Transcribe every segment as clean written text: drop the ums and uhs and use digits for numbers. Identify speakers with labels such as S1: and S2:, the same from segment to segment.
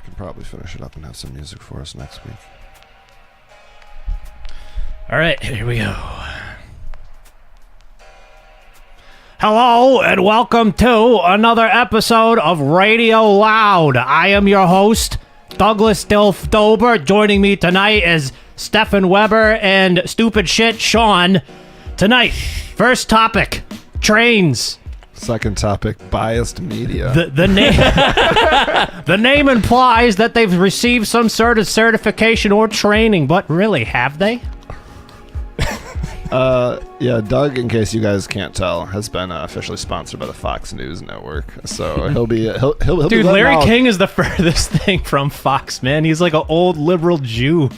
S1: can probably finish it up and have some music for us next week.
S2: All right, here we go. Hello and welcome to another episode of Radio Loud. I am your host, Douglas Dilf Dober. Joining me tonight is Stefan Weber and Stupid Shit Sean. Tonight, first topic, trains.
S1: Second topic, biased media.
S2: The name the name implies that they've received some sort of certification or training, but really, have they?
S1: Yeah, Doug, in case you guys can't tell, has been officially sponsored by the Fox News Network. So he'll be
S2: Dude, Larry King is the furthest thing from Fox, man. He's like an old liberal Jew.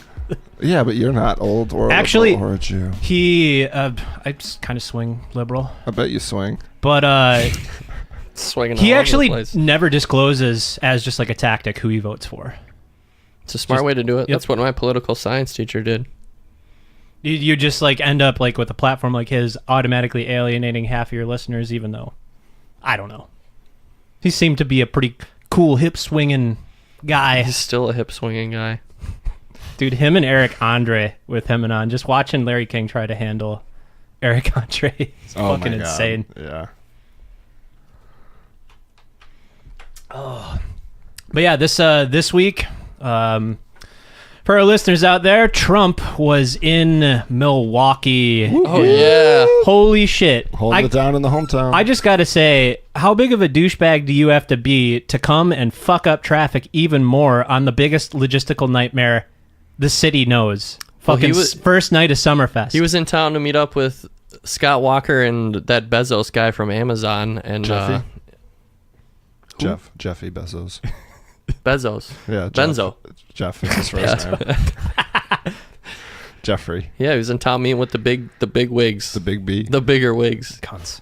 S1: Yeah, but you're not old or
S2: actually
S1: or a Jew.
S2: I just kind of swing liberal.
S1: I bet you swing.
S2: But
S3: swinging
S2: he
S3: all over
S2: actually
S3: the place.
S2: never discloses as just like a tactic who he votes for.
S3: It's a smart way to do it.
S2: Yep.
S3: That's what my political science teacher did.
S2: You just like end up like with a platform like his automatically alienating half of your listeners, even though I don't know. He seemed to be a pretty cool hip swinging guy.
S3: He's still a hip swinging guy.
S2: Dude, him and Eric Andre with him and on, just watching Larry King try to handle Eric Andre is fucking insane.
S1: Yeah.
S2: Oh, but yeah, this week, for our listeners out there, Trump was in Milwaukee.
S3: Oh yeah!
S2: Holy shit!
S1: Holding it down in the hometown.
S2: I just gotta say, how big of a douchebag do you have to be to come and fuck up traffic even more on the biggest logistical nightmare the city knows? Fucking first night of Summerfest.
S3: He was in town to meet up with Scott Walker and that Bezos guy from Amazon and
S1: Jeffy Bezos.
S3: Bezos.
S1: Yeah,
S3: Benzo.
S1: Jeff is his first name. Jeffrey.
S3: Yeah, he was in town meeting with the big wigs.
S1: The big B.
S3: The bigger wigs.
S2: Cunts.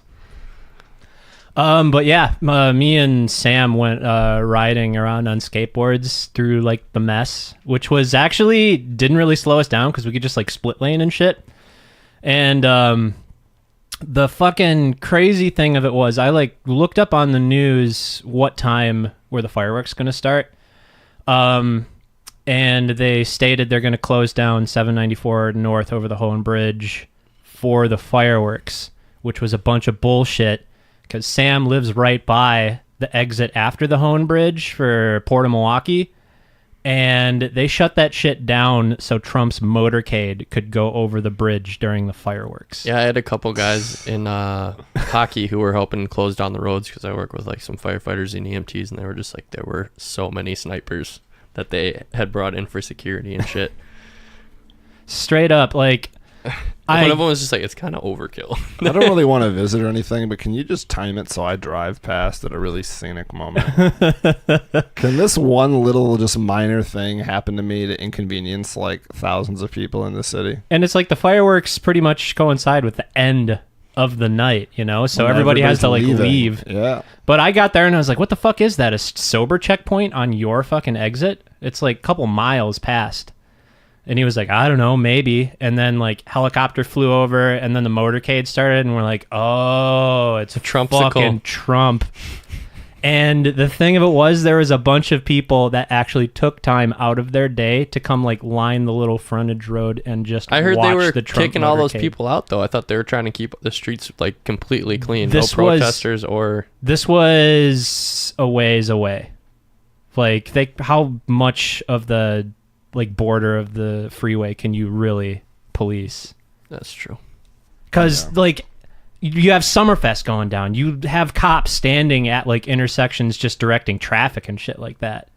S2: But yeah, me and Sam went riding around on skateboards through like the mess, which was actually didn't really slow us down because we could just like split lane and shit. And the fucking crazy thing of it was I like looked up on the news what time were the fireworks going to start. And they stated they're going to close down 794 North over the Hohen Bridge for the fireworks, which was a bunch of bullshit because Sam lives right by the exit after the Hohen Bridge for Port of Milwaukee, and they shut that shit down so Trump's motorcade could go over the bridge during the fireworks.
S3: Yeah, I had a couple guys in hockey who were helping close down the roads because I work with like some firefighters and EMTs, and they were just like, there were so many snipers that they had brought in for security and shit.
S2: Straight up, like...
S3: One of them was just like, it's kind of overkill.
S1: I don't really want to visit or anything, but can you just time it so I drive past at a really scenic moment? Can this one little just minor thing happen to me to inconvenience like thousands of people in the city?
S2: And it's like the fireworks pretty much coincide with the end of the night, you know? So
S1: When
S2: everybody has to like
S1: everybody's
S2: leave.
S1: Yeah.
S2: But I got there and I was like, what the fuck is that? A sober checkpoint on your fucking exit? It's like a couple miles past. And he was like, I don't know, maybe. And then like helicopter flew over and then the motorcade started and we're like, oh, it's fucking Trump. And the thing of it was there was a bunch of people that actually took time out of their day to come like line the little frontage road and just
S3: I heard
S2: watch
S3: they were
S2: the Trump
S3: kicking all those
S2: motorcade.
S3: people out though. I thought they were trying to keep the streets like completely clean.
S2: This
S3: no protesters or...
S2: This was a ways away. Like how much of the like border of the freeway can you really police?
S3: That's true.
S2: Because like you have Summerfest going down, you have cops standing at like intersections just directing traffic and shit like that.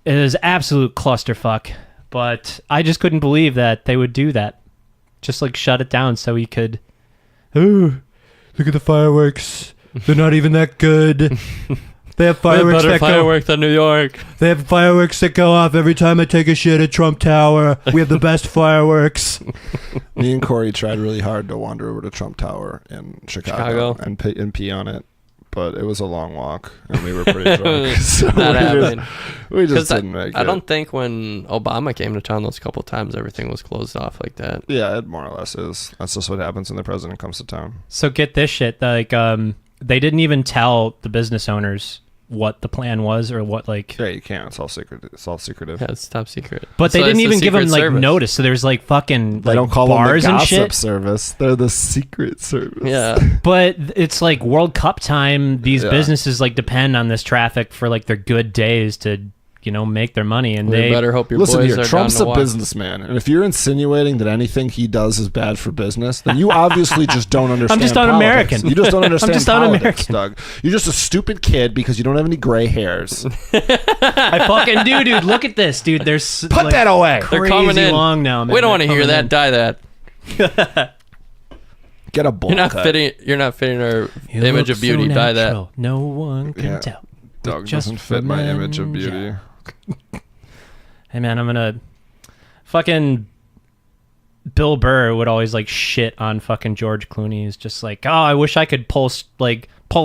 S2: It is absolute clusterfuck, but I just couldn't believe that they would do that. Just like shut it down so he could, oh, look at the fireworks, they're not even that good. They have fireworks that
S3: fireworks than New York.
S2: They have fireworks that go off every time I take a shit at Trump Tower. We have the best fireworks.
S1: Me and Corey tried really hard to wander over to Trump Tower in Chicago. And pee on it, but it was a long walk and we were pretty drunk. So we just didn't make it.
S3: I don't think when Obama came to town those couple times everything was closed off like that.
S1: Yeah, it more or less is. That's just what happens when the president comes to town.
S2: So get this shit, like they didn't even tell the business owners what the plan was or what like.
S1: Yeah, you can't. It's all secret. It's all secretive.
S3: Yeah, it's top secret.
S2: But
S3: So
S2: they didn't
S3: it's the
S2: even give
S3: Secret
S2: him like
S3: Service.
S2: notice. So there's like fucking
S1: They
S2: like,
S1: don't call them the
S2: bars and
S1: gossip
S2: shit.
S1: service. They're the secret service.
S3: Yeah.
S2: But it's like World Cup time. These
S1: Yeah.
S2: businesses like depend on this traffic for like their good days to, you know, make their money. And
S3: We
S2: they
S3: better hope your
S1: Listen
S3: boys
S1: here,
S3: are
S1: Trump's
S3: down
S1: a
S3: to watch.
S1: businessman, and if you're insinuating that anything he does is bad for business, then you obviously just don't understand.
S2: just
S1: politics.
S2: un-American.
S1: You just don't understand
S2: just
S1: politics,
S2: un-American.
S1: Doug. You're just a stupid kid because you don't have any gray hairs.
S2: I fucking do, dude. Look at this, dude. There's
S1: Put
S2: like,
S1: that away.
S3: They're
S2: crazy
S3: coming in.
S2: long now, man.
S3: We don't want to
S2: They're
S3: hear
S2: coming
S3: that.
S2: in.
S3: Dye that.
S1: Get a bowl
S3: You're not
S1: cut.
S3: fitting. You're not fitting our
S2: You
S3: image
S2: look
S3: of beauty.
S2: so
S3: Dye that.
S2: natural. No one can
S1: Yeah.
S2: tell.
S1: Doug
S2: Just
S1: doesn't fit my image of
S2: for men,
S1: beauty.
S2: yeah. Hey man, I'm gonna fucking Bill Burr would always like shit on fucking George Clooney. He's just like, oh, I wish I could pull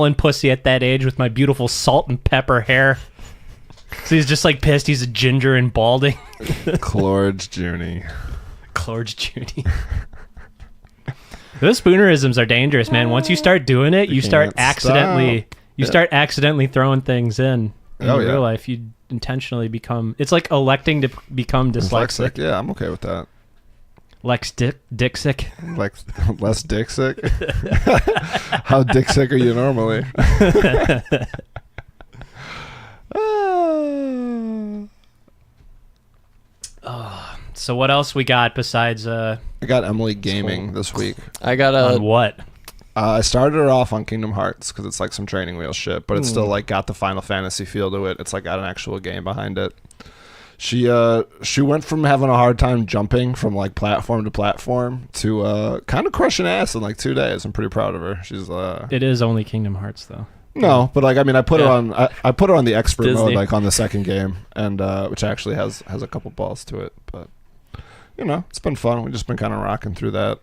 S2: in pussy at that age with my beautiful salt and pepper hair. So he's just like pissed. He's a ginger and balding.
S1: Clorge Junie.
S2: Clorge Judy. Those spoonerisms are dangerous, man. Once you start doing it, you start
S1: can't
S2: accidentally
S1: stop.
S2: you start accidentally throwing things in
S1: Oh, yeah.
S2: real life. You intentionally become. It's like electing to become dyslexic.
S1: Dyslexic? Yeah, I'm okay with that.
S2: Lex Dixick.
S1: Like less dick sick. How dick sick are you normally?
S2: So what else we got besides
S1: I got Emily gaming this week.
S3: I got
S2: on
S3: a.
S2: what?
S1: I started her off on Kingdom Hearts because it's like some training wheel shit, but it's still like got the Final Fantasy feel to it. It's like got an actual game behind it. She went from having a hard time jumping from like platform to platform to kind of crushing ass in like 2 days. I'm pretty proud of her. She's
S2: It is only Kingdom Hearts though.
S1: no, but like I mean I put her
S3: Yeah.
S1: on I put her on the expert
S3: Disney.
S1: mode like on the second game and which actually has a couple balls to it, but you know it's been fun. We've just been kind of rocking through that.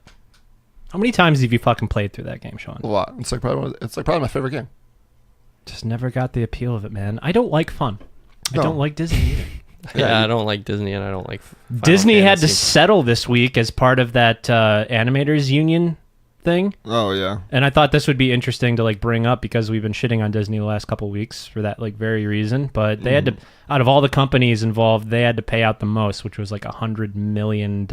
S2: How many times have you fucking played through that game, Sean?
S1: A lot. It's like probably my favorite game.
S2: Just never got the appeal of it, man. I don't like fun. I
S1: No.
S2: don't like Disney either.
S3: Yeah, I don't like Disney and I don't like. Final
S2: Disney had to
S3: Fantasy.
S2: settle this week as part of that animators union thing,
S1: Oh yeah.
S2: and I thought this would be interesting to like bring up because we've been shitting on Disney the last couple of weeks for that like very reason. But they had to, out of all the companies involved, they had to pay out the most, which was like $100 million.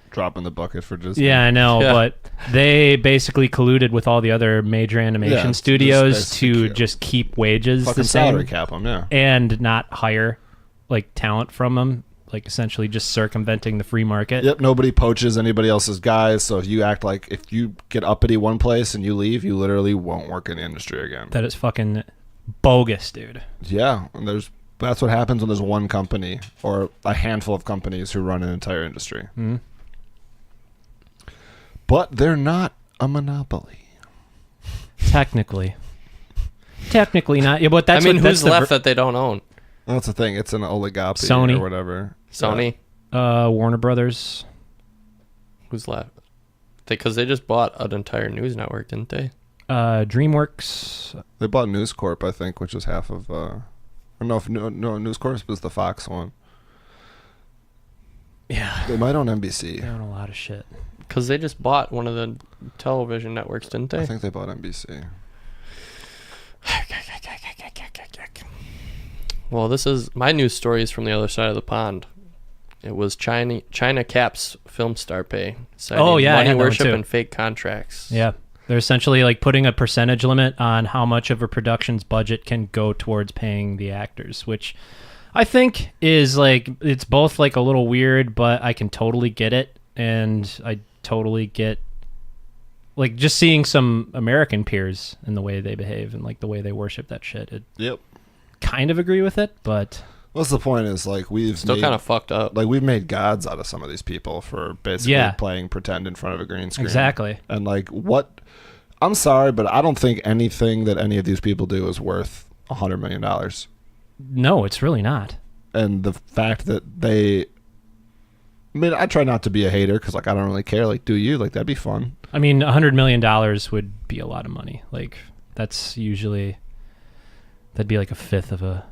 S1: Drop in the bucket for Disney.
S2: Yeah, I know,
S3: Yeah.
S2: but they basically colluded with all the other major animation
S1: Yeah, just
S2: studios
S1: basically
S2: to
S1: kill-
S2: just keep wages
S1: Fucking
S2: the same
S1: salary cap them, yeah.
S2: and not hire like talent from them, like essentially just circumventing the free market.
S1: Yep, nobody poaches anybody else's guys, so if you get uppity one place and you leave, you literally won't work in the industry again.
S2: That is fucking bogus, dude.
S1: Yeah, and that's what happens when there's one company or a handful of companies who run an entire industry.
S2: Mhm.
S1: But they're not a monopoly.
S2: Technically not. Yeah, but that's
S3: I mean,
S2: what, that's
S3: who's
S2: the
S3: left that they don't own?
S1: That's the thing. It's an oligopoly
S2: Sony.
S1: or whatever.
S3: Sony.
S2: Warner Brothers.
S3: Who's left? Because they just bought an entire news network, didn't they?
S2: DreamWorks.
S1: They bought News Corp, I think, which is half of. Or no, News Corp was the Fox one.
S2: Yeah,
S1: They might own NBC.
S2: they own a lot of shit.
S3: Because they just bought one of the television networks, didn't they?
S1: I think they bought NBC.
S3: Well, this is my news story is from the other side of the pond. It was China caps film star pay, citing
S2: Oh, yeah, I
S3: money
S2: had that one
S3: worship
S2: too.
S3: and fake contracts.
S2: Yeah, they're essentially like putting a percentage limit on how much of a production's budget can go towards paying the actors, which I think is like, it's both like a little weird, but I can totally get it, and I totally get like just seeing some American peers and the way they behave and like the way they worship that shit. It
S1: Yep.
S2: kind of agree with it, but
S1: What's the point? Is like
S3: Still kind of fucked up.
S1: like we've made gods out of some of these people for basically
S2: Yeah.
S1: playing pretend in front of a green screen.
S2: exactly.
S1: And like what? I'm sorry, but I don't think anything that any of these people do is worth $100 million.
S2: No, it's really not.
S1: And the fact that they, I mean, I try not to be a hater because like I don't really care. Like, do you? Like that'd be fun.
S2: I mean, $100 million would be a lot of money. Like that's usually, that'd be like a fifth of a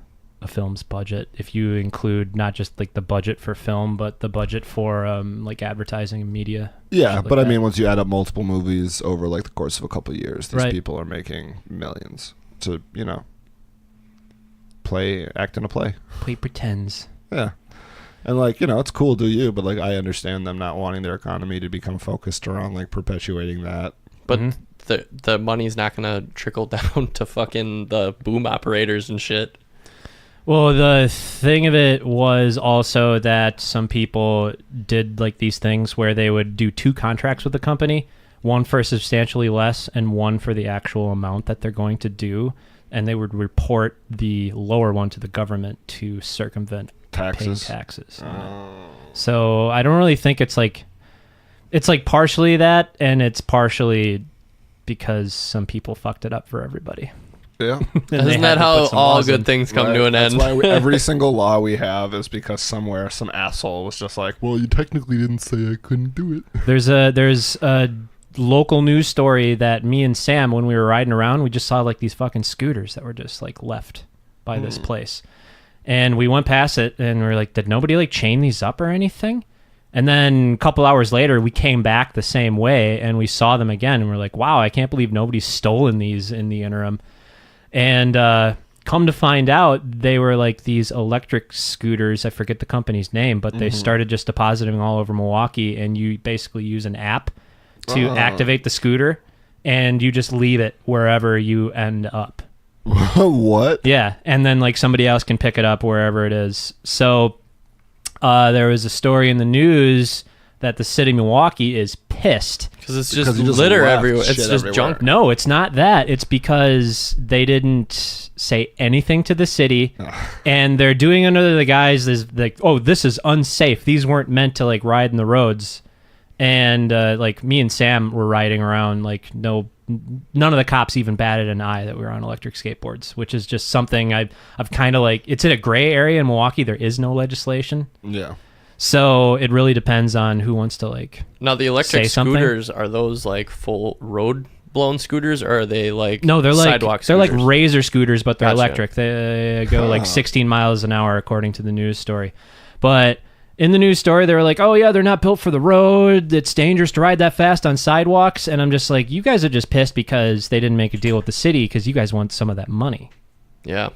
S2: film's budget if you include not just like the budget for film, but the budget for like advertising and media.
S1: Yeah,
S2: Shit
S1: but
S2: like
S1: I mean,
S2: that.
S1: once you add up multiple movies over like the course of a couple of years, these
S2: Right.
S1: people are making millions. To act in a play.
S2: Play pretends.
S1: Yeah. And, like, you know, it's cool, do you, but, like, I understand them not wanting their economy to become focused around, like, perpetuating that.
S3: But the money's not going to trickle down to fucking the boom operators and shit.
S2: Well, the thing of it was also that some people did, like, these things where they would do 2 contracts with the company, one for substantially less and one for the actual amount that they're going to do, and they would report the lower one to the government to circumvent paying taxes. So I don't really think it's like partially that, and it's partially because some people fucked it up for everybody.
S1: Yeah.
S3: Isn't that how all good things come to an end?
S1: That's why every single law we have is because somewhere some asshole was just like, well, you technically didn't say I couldn't do it.
S2: There's a local news story that me and Sam, when we were riding around, we just saw like these fucking scooters that were just like left by this place. And we went past it and we were like, did nobody like chain these up or anything? And then a couple hours later, we came back the same way and we saw them again. And we're like, wow, I can't believe nobody's stolen these in the interim. And come to find out, they were like these electric scooters. I forget the company's name, but they started just depositing all over Milwaukee. And you basically use an app to activate the scooter. And you just leave it wherever you end up.
S1: What?
S2: Yeah, and then like somebody else can pick it up wherever it is. So there was a story in the news that the city of Milwaukee is pissed
S3: because it's just litter everywhere. It's just
S1: everywhere.
S3: junk.
S2: No, it's not that. It's because they didn't say anything to the city, and they're doing under the guise is like, oh, this is unsafe. These weren't meant to like ride in the roads, and like me and Sam were riding around like none of the cops even batted an eye that we were on electric skateboards, which is just something I've kind of like, it's in a gray area in Milwaukee. There is no legislation.
S1: Yeah.
S2: So it really depends on who wants to like.
S3: Now the electric
S2: say something.
S3: scooters, are those like full road blown scooters or are they like
S2: No, they're like
S3: sidewalk
S2: they're like
S3: scooters?
S2: razor scooters, but they're
S3: Gotcha.
S2: electric. They go like 16 miles an hour according to the news story. But in the news story, they were like, oh yeah, they're not built for the road. It's dangerous to ride that fast on sidewalks. And I'm just like, you guys are just pissed because they didn't make a deal with the city because you guys want some of that money.
S3: Yeah.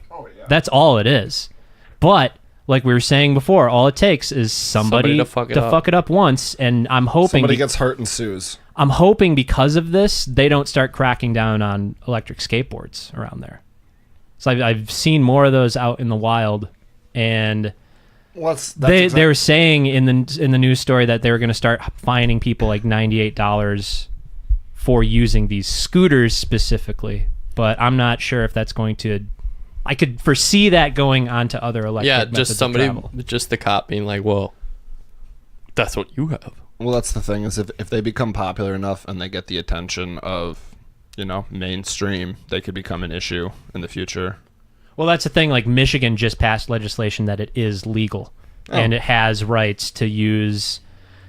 S2: That's all it is. But like we were saying before, all it takes is somebody to fuck it up once. And I'm hoping
S1: somebody gets hurt and sues.
S2: I'm hoping because of this, they don't start cracking down on electric skateboards around there. So I've seen more of those out in the wild, and they were saying in the news story that they were going to start fining people like $98 for using these scooters specifically. But I'm not sure if that's going to. I could foresee that going on to other electric.
S3: Yeah,
S2: methods
S3: just
S2: of
S3: somebody,
S2: travel.
S3: just the cop being like, "Whoa, that's what you have."
S1: Well, that's the thing is if they become popular enough and they get the attention of, you know, mainstream, they could become an issue in the future.
S2: Well, that's the thing. Like Michigan just passed legislation that it is legal, and it has rights to use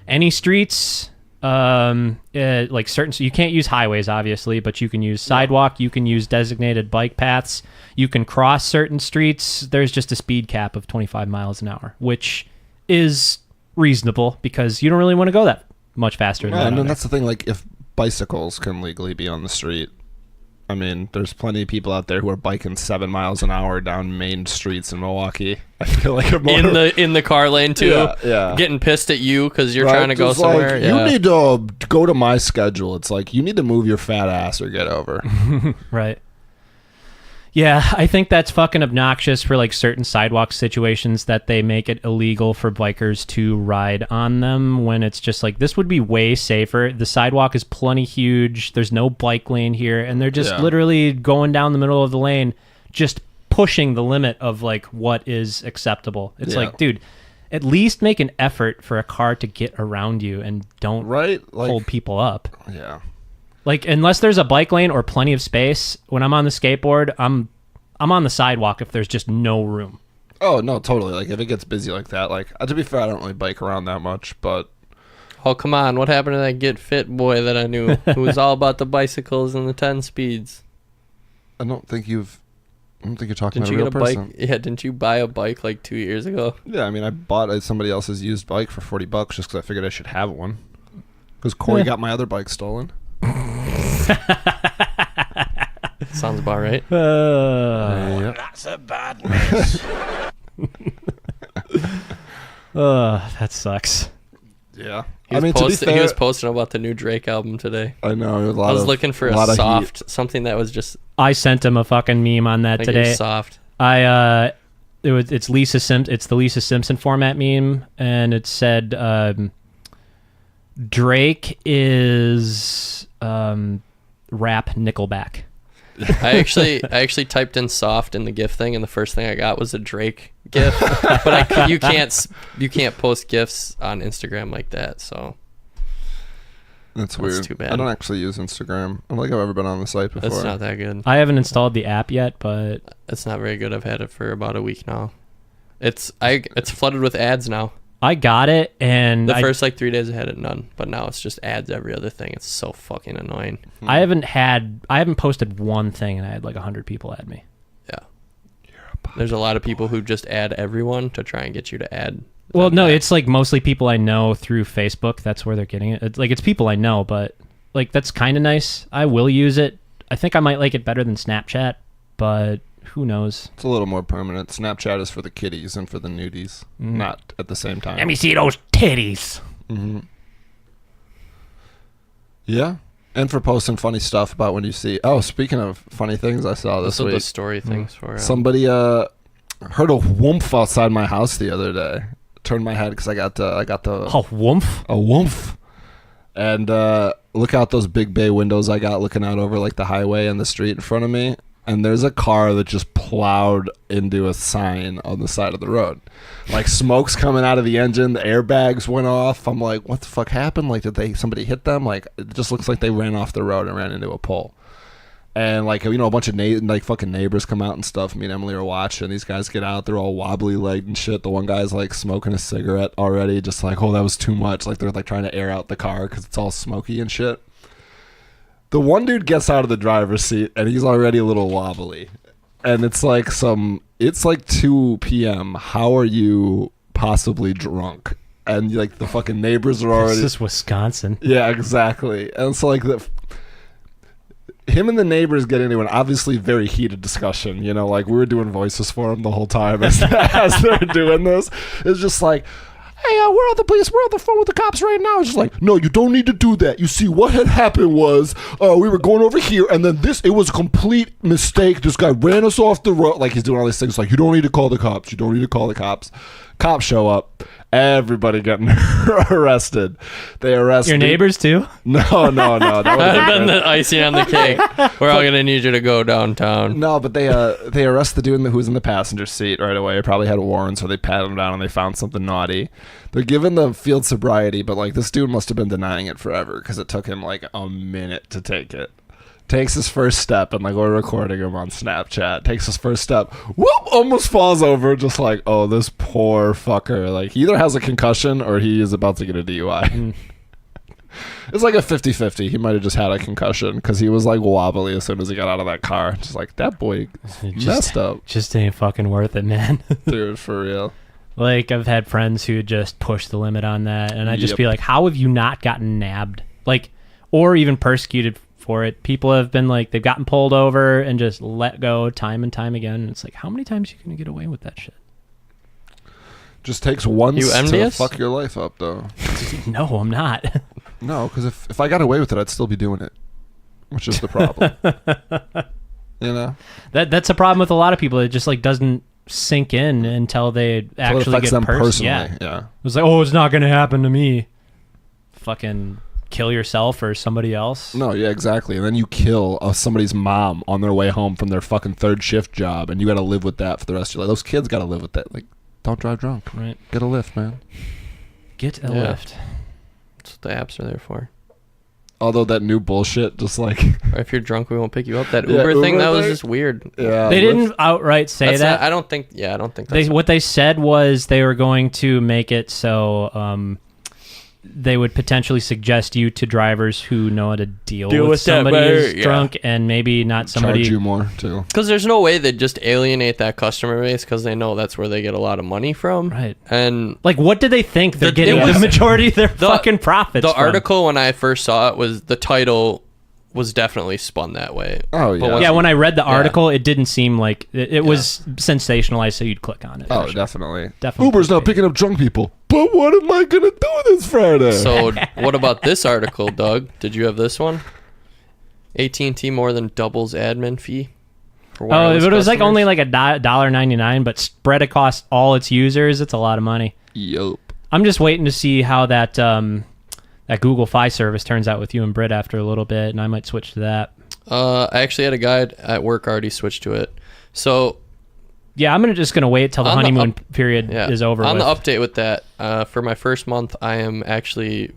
S2: any streets. Like certain, so you can't use highways, obviously, but you can use sidewalk. You can use designated bike paths. You can cross certain streets. There's just a speed cap of 25 miles an hour, which is reasonable because you don't really want to go that much faster than that.
S1: And that's the thing. Like, if bicycles can legally be on the street, I mean, there's plenty of people out there who are biking 7 miles an hour down main streets in Milwaukee. I feel like
S3: in the car lane too.
S1: Yeah.
S3: Getting pissed at you because you're
S1: Right,
S3: trying to go
S1: just like,
S3: somewhere.
S1: You need to go to my schedule. It's like you need to move your fat ass or get over.
S2: Right. Yeah, I think that's fucking obnoxious for like certain sidewalk situations that they make it illegal for bikers to ride on them when it's just like, this would be way safer. The sidewalk is plenty huge. There's no bike lane here. And they're just literally going down the middle of the lane, just pushing the limit of like what is acceptable. It's like, dude, at least make an effort for a car to get around you and don't hold people up.
S1: Yeah.
S2: Like, unless there's a bike lane or plenty of space, when I'm on the skateboard, I'm on the sidewalk if there's just no room.
S1: Oh, no, totally. Like, if it gets busy like that, like, to be fair, I don't really bike around that much, but...
S3: Oh, come on. What happened to that Get Fit boy that I knew who was all about the bicycles and the 10 speeds?
S1: I don't think you're talking
S3: Didn't
S1: about
S3: you
S1: a real
S3: get a
S1: person.
S3: bike? Yeah, didn't you buy a bike like 2 years ago?
S1: Yeah, I mean, I bought somebody else's used bike for $40 just because I figured I should have one. Because Corey got my other bike stolen.
S3: Sounds about right.
S1: Yep.
S4: That's a bad mess.
S2: That sucks.
S1: Yeah.
S3: He was posting about the new Drake album today.
S1: I know.
S3: I was looking for a soft, something that was just
S2: I sent him a fucking meme on that
S3: like
S2: today.
S3: soft.
S2: It's the Lisa Simpson format meme, and it said Drake is rap Nickelback.
S3: I actually typed in soft in the GIF thing, and the first thing I got was a Drake GIF. But you can't post GIFs on Instagram like that. So
S1: That's weird.
S3: Too bad.
S1: I don't actually use Instagram. I don't think I've ever been on the site before.
S3: It's not that good.
S2: I haven't installed the app yet, but
S3: It's not very good. I've had it for about a week now. It's flooded with ads now.
S2: I got it, and
S3: The first 3 days I had it none, but now it's just ads every other thing. It's so fucking annoying.
S2: I haven't posted one thing, and I had 100 people add me.
S3: Yeah. There's a lot of people who just add everyone to try and get you to add.
S2: Well, no, it's mostly people I know through Facebook. That's where they're getting it. It's people I know, but that's kind of nice. I will use it. I think I might like it better than Snapchat, but who knows?
S1: It's a little more permanent. Snapchat is for the kiddies and for the nudies, not at the same time.
S4: Let me see those titties.
S1: Mm-hmm. Yeah, and for posting funny stuff about when you see. Oh, speaking of funny things, I saw this
S3: Those are
S1: week.
S3: the story things for
S1: Somebody heard a whoomp outside my house the other day. Turned my head because I got the
S2: Woomph.
S1: a woomph, and look out those big bay windows I got looking out over the highway and the street in front of me. And there's a car that just plowed into a sign on the side of the road. Smoke's coming out of the engine. The airbags went off. I'm like, what the fuck happened? Did somebody hit them? It just looks like they ran off the road and ran into a pole. And a bunch of fucking neighbors come out and stuff. Me and Emily are watching. These guys get out. They're all wobbly legged and shit. The one guy's smoking a cigarette already. Just oh, that was too much. They're trying to air out the car because it's all smoky and shit. The one dude gets out of the driver's seat and he's already a little wobbly. And it's it's 2 p.m. How are you possibly drunk? And the fucking neighbors are already.
S2: This is Wisconsin.
S1: Yeah, exactly. And so him and the neighbors get into an obviously very heated discussion. We were doing voices for him the whole time as they're doing this. It's just hey, we're on the police. We're on the phone with the cops right now. It's just no, you don't need to do that. You see, what had happened was we were going over here, and then it was a complete mistake. This guy ran us off the road. He's doing all these things. You don't need to call the cops. You don't need to call the cops. Cops show up. Everybody getting arrested. They arrest
S2: Your neighbors too?
S1: No. That
S3: That would have been the icing on the cake. We're all gonna need you to go downtown.
S1: No, but they arrest the dude who was in the passenger seat right away. He probably had warrants, so they pat him down and they found something naughty. They're given the field sobriety, but this dude must have been denying it forever because it took him a minute to take it. Takes his first step, and we're recording him on Snapchat. Takes his first step, whoop, almost falls over, just oh, this poor fucker. He either has a concussion or he is about to get a DUI. It's a 50-50. He might have just had a concussion because he was wobbly as soon as he got out of that car. Just that boy messed up.
S2: Just ain't fucking worth it, man.
S1: Dude, for real.
S2: I've had friends who just push the limit on that, and I just be how have you not gotten nabbed? Or even persecuted for it. People have been they've gotten pulled over and just let go time and time again. And it's how many times are you going to get away with that shit?
S1: Just takes once
S3: You
S1: to
S3: envious?
S1: fuck your life up, though.
S2: No, I'm not.
S1: No, because if I got away with it, I'd still be doing it, which is the problem.
S2: That's a problem with a lot of people. It just doesn't sink in until they actually get
S1: them
S2: personally.
S1: Yeah.
S2: It's oh, it's not going to happen to me. Fucking kill yourself or somebody else.
S1: No, yeah, exactly. And then you kill somebody's mom on their way home from their fucking third shift job, and you got to live with that for the rest of your life. Those kids got to live with that. Don't drive drunk.
S2: Right.
S1: Get a lift, man.
S2: Get a lift.
S3: That's what the apps are there for.
S1: Although that new bullshit, just
S3: Or if you're drunk, we won't pick you up. That
S1: Yeah,
S3: Uber thing,
S1: Uber
S3: that was
S1: thing?
S3: just weird.
S1: Yeah.
S2: They didn't outright say
S3: That's
S2: that.
S3: not- I don't think that's
S2: What they said was they were going to make it so they would potentially suggest you to drivers who know how to deal with somebody who's drunk and maybe not somebody.
S1: Charge you more, too.
S3: Because there's no way they'd just alienate that customer base because they know that's where they get a lot of money from.
S2: Right.
S3: And
S2: What do they think they're
S3: It
S2: getting
S3: was-
S2: the majority of their fucking profits
S3: the
S2: from?
S3: article, when I first saw it, was the title was definitely spun that way.
S1: Oh,
S3: But
S1: yeah.
S3: once
S2: Yeah,
S3: you-
S2: when I read the
S3: yeah.
S2: article, it didn't seem like it was sensationalized, so you'd click on it.
S1: Oh,
S2: For sure.
S1: definitely.
S2: Definitely
S1: Uber's not
S2: clickbait.
S1: picking up drunk people. But what am I going to do this Friday?
S3: So what about this article, Doug? Did you have this one? AT&T more than doubles admin fee for
S2: Oh,
S3: wireless
S2: it was like
S3: customers?
S2: only like $1.99, but spread across all its users, it's a lot of money.
S1: Yup.
S2: I'm just waiting to see how that that Google Fi service turns out with you and Britt after a little bit, and I might switch to that.
S3: I actually had a guy at work already switch to it. So
S2: Yeah, I'm just gonna wait till the
S3: On the
S2: honeymoon period
S3: yeah,
S2: is over.
S3: on
S2: with.
S3: the update with that, for my first month, I am actually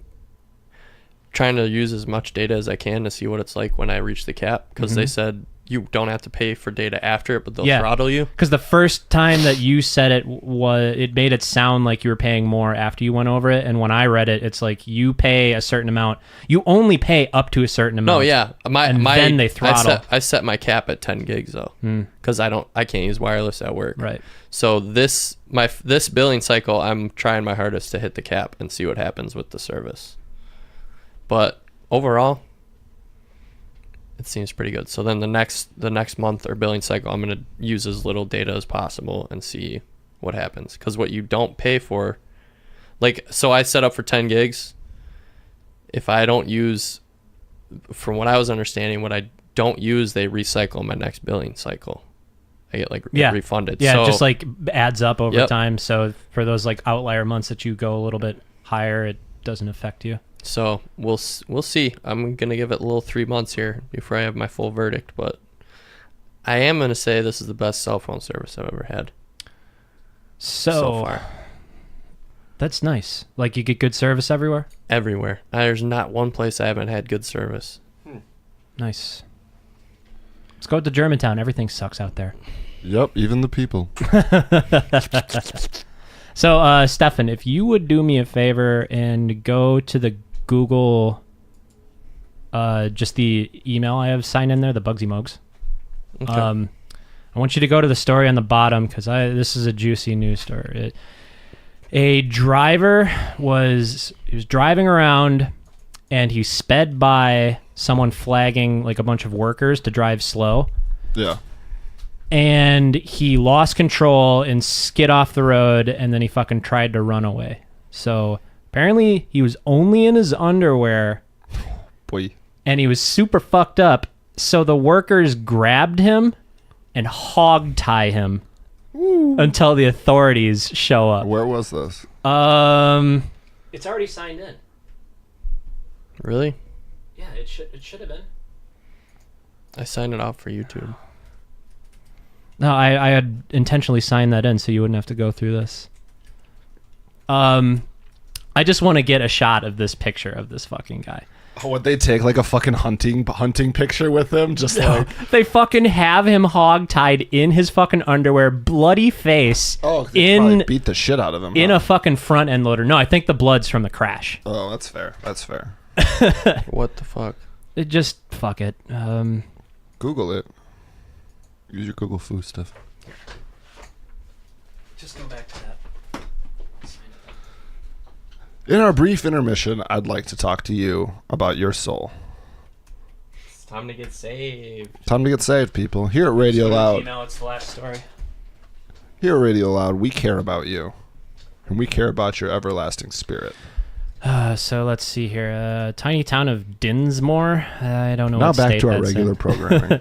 S3: trying to use as much data as I can to see what it's like when I reach the cap, because they said you don't have to pay for data after it, but they'll
S2: Yeah.
S3: throttle you.
S2: Because the first time that you said it it made it sound like you were paying more after you went over it, and when I read it, it's like you pay a certain amount. You only pay up to a certain amount.
S3: No, yeah,
S2: And then they throttle.
S3: I set my cap at 10 gigs though, because I can't use wireless at work.
S2: Right.
S3: So this billing cycle, I'm trying my hardest to hit the cap and see what happens with the service. But overall, it seems pretty good. So then the next month or billing cycle, I'm gonna use as little data as possible and see what happens. Because what you don't pay for, like, so I set up for 10 gigs. If I don't use, from what I was understanding, what I don't use, they recycle in my next billing cycle. I get like refunded.
S2: Yeah,
S3: so,
S2: it just like adds up over
S3: Yep.
S2: time. So for those like outlier months that you go a little bit higher, it doesn't affect you.
S3: So we'll see. I'm gonna give it a little 3 months here before I have my full verdict, but I am gonna say this is the best cell phone service I've ever had so far.
S2: That's nice. Like you get good service everywhere.
S3: Everywhere. There's not one place I haven't had good service.
S2: Nice. Let's go to Germantown. Everything sucks out there.
S1: Yep, even the people.
S2: So, Stefan, if you would do me a favor and go to the Google, just the email I have signed in there, the Bugsy Mogs.
S3: Okay.
S2: I want you to go to the story on the bottom because this is a juicy news story. A driver was driving around and he sped by someone flagging like a bunch of workers to drive slow.
S1: Yeah.
S2: And he lost control and skid off the road, and then he fucking tried to run away. So apparently he was only in his underwear,
S1: Boy.
S2: and he was super fucked up. So the workers grabbed him and hog-tie him until the authorities show up.
S1: Where was this?
S2: It's already signed in.
S3: Really?
S2: Yeah, it should have been.
S3: I signed it off for YouTube.
S2: No, I had intentionally signed that in so you wouldn't have to go through this. I just want to get a shot of this picture of this fucking guy.
S1: Oh, would they take like a fucking hunting picture with him? Just like
S2: They fucking have him hog-tied in his fucking underwear, bloody face,
S1: they probably
S2: in
S1: beat the shit out of him.
S2: a
S1: huh?
S2: fucking front end loader. No, I think the blood's from the crash.
S1: Oh, that's fair. That's fair.
S3: What the fuck?
S2: It just fuck it.
S1: Google it. Use your Google foo stuff.
S2: Just go back to that.
S1: In our brief intermission, I'd like to talk to you about your soul.
S3: It's time to get saved.
S1: Time to get saved, people. Here at Radio Loud.
S2: Email, it's the last story.
S1: Here at Radio Loud, we care about you. And we care about your everlasting spirit.
S2: So let's see here. Tiny town of Dinsmore. I don't know.
S1: Now
S2: what
S1: back
S2: state
S1: to our
S2: that's
S1: regular
S2: in.
S1: programming.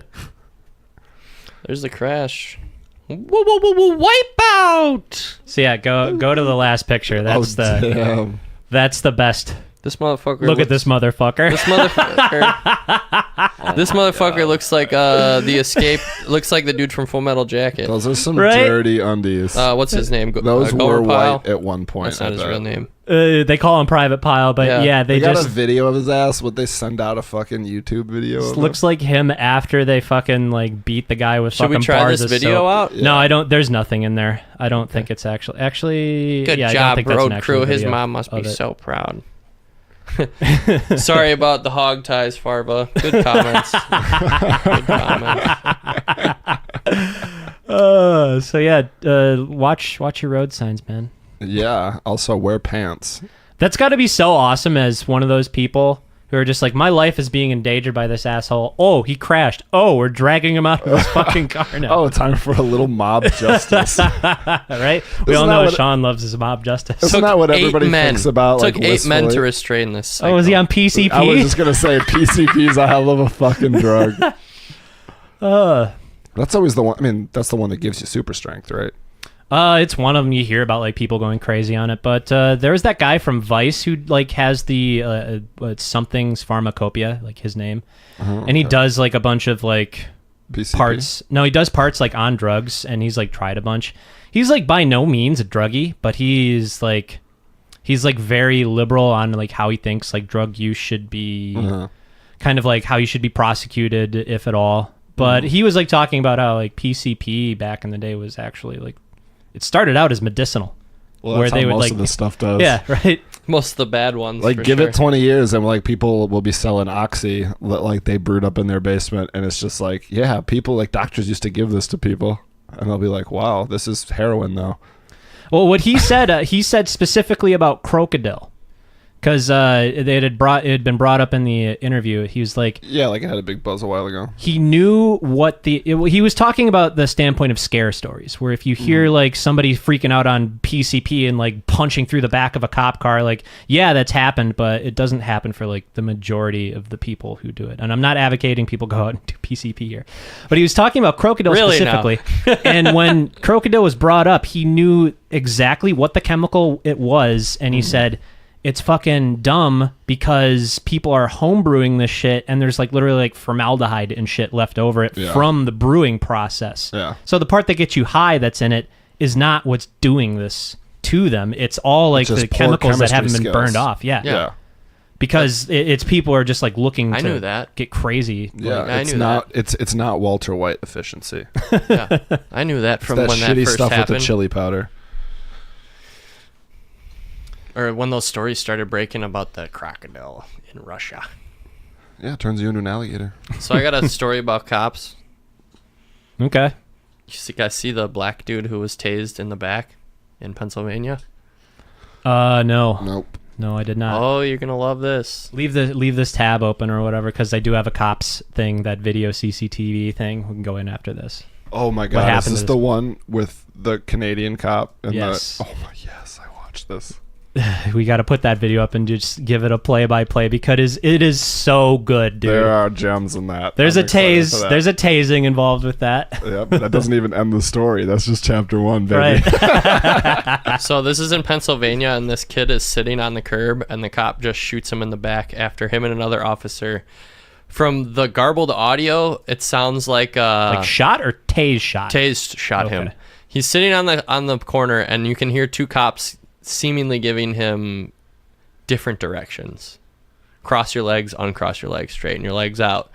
S3: There's the crash. Wipeout!
S2: So yeah, go to the last picture. That's
S1: damn.
S2: that's the best.
S3: This motherfucker.
S2: Look at this motherfucker.
S3: This motherfucker. This motherfucker looks like the escape. Looks like the dude from Full Metal Jacket.
S1: Those are some
S2: Right?
S1: dirty undies.
S3: What's his name?
S1: Those
S3: Gomer
S1: were
S3: Pyle?
S1: white at one point.
S3: That's not
S1: I
S3: his
S1: bet.
S3: real name.
S2: They call him Private Pile, but
S3: Yeah.
S2: yeah,
S1: They
S2: they
S1: got
S2: just
S1: a video of his ass. Would they send out a fucking YouTube video? Of
S2: looks like him after they fucking like beat the guy with
S3: Should we
S2: fucking
S3: try
S2: bars
S3: this
S2: of
S3: video
S2: soap.
S3: out?
S1: Yeah.
S2: No, I don't. There's nothing in there. I don't think it's actually.
S3: Good
S2: yeah, I don't
S3: job,
S2: think that's an
S3: road
S2: actual
S3: crew. His
S2: video
S3: mom must be
S2: of it.
S3: so proud. Sorry about the hog ties, Farva. Good comments. Good comments.
S2: So yeah, watch your road signs, man.
S1: Yeah. Also, wear pants.
S2: That's got to be so awesome as one of those people who are just like, my life is being endangered by this asshole. Oh, he crashed. Oh, we're dragging him out of his fucking car now.
S1: Oh, time for a little mob justice.
S2: Right? We all know Sean loves his mob justice.
S1: Isn't that what everybody thinks about?
S3: Took
S1: like,
S3: 8 men
S1: wistfully?
S3: to restrain this cycle.
S2: Oh, is he on PCP?
S1: I was just gonna say PCP's a hell of a fucking drug. That's always the one. I mean, that's the one that gives you super strength, right?
S2: It's one of them you hear about, like people going crazy on it. But there's that guy from Vice who like has the something's pharmacopoeia, like his name, and he does like a bunch of like
S1: PCP?
S2: parts. No, he does parts like on drugs, and he's like tried a bunch. He's like by no means a druggie, but he's like very liberal on like how he thinks like drug use should be, kind of like how you should be prosecuted, if at all. But he was like talking about how like PCP back in the day was actually like, it started out as medicinal.
S1: Well, that's how most of this stuff does.
S2: Yeah, right.
S3: Most of the bad ones.
S1: Like,
S3: for
S1: give
S3: sure.
S1: it 20 years and like people will be selling oxy that like they brewed up in their basement, and it's just like, yeah, people like doctors used to give this to people, and they'll be like, wow, this is heroin though.
S2: Well, what he said specifically about Crocodile, because it had been brought up in the interview. He was like,
S1: Yeah, like it had a big buzz a while ago.
S2: he knew what he was talking about the standpoint of scare stories, where if you hear like somebody freaking out on PCP and like punching through the back of a cop car, like, yeah, that's happened, but it doesn't happen for like the majority of the people who do it. And I'm not advocating people go out and do PCP here, but he was talking about Crocodile
S3: Really
S2: specifically. And when Crocodile was brought up, he knew exactly what the chemical it was, and he said, it's fucking dumb because people are homebrewing this shit, and there's like literally like formaldehyde and shit left over it from the brewing process.
S1: Yeah.
S2: So the part that gets you high that's in it is not what's doing this to them. It's all like
S1: It's just
S2: the
S1: poor
S2: chemicals that
S1: chemistry
S2: haven't been
S1: skills.
S2: burned off. Yeah.
S1: Yeah.
S2: Because it's people are just like looking
S3: I
S2: to
S3: knew that.
S2: get crazy.
S1: Yeah,
S3: I
S1: it's
S3: knew
S1: not it's not Walter White efficiency.
S3: Yeah, I knew that from
S1: That
S3: when that
S1: shitty
S3: first
S1: stuff
S3: happened.
S1: with the chili powder.
S3: Or when those stories started breaking about the crocodile in Russia.
S1: Yeah, it turns you into an alligator.
S3: So I got a story about cops.
S2: Okay.
S3: You guys see the black dude who was tased in the back in Pennsylvania?
S2: No.
S1: Nope.
S2: No, I did not.
S3: Oh, you're gonna love this.
S2: Leave this tab open or whatever, because I do have a cops thing, that video CCTV thing. We can go in after this.
S1: Oh my god, is
S2: happened
S1: this
S2: to
S1: the
S2: this?
S1: one with the Canadian cop? And
S2: Yes.
S1: Oh my, yes, I watched this.
S2: We got to put that video up and just give it a play-by-play, because it is so good, dude.
S1: There are gems in that.
S2: There's
S1: I'm
S2: a
S1: excited for
S2: tase.
S1: that.
S2: There's a tasing involved with that.
S1: Yep, that doesn't even end the story. That's just chapter 1, baby.
S2: Right.
S3: So this is in Pennsylvania, and this kid is sitting on the curb, and the cop just shoots him in the back after him and another officer. From the garbled audio, it sounds like
S2: Like shot or tase shot?
S3: tased shot him.
S2: Okay.
S3: He's sitting on the corner, and you can hear 2 cops seemingly giving him different directions. Cross your legs, uncross your legs, straighten your legs out.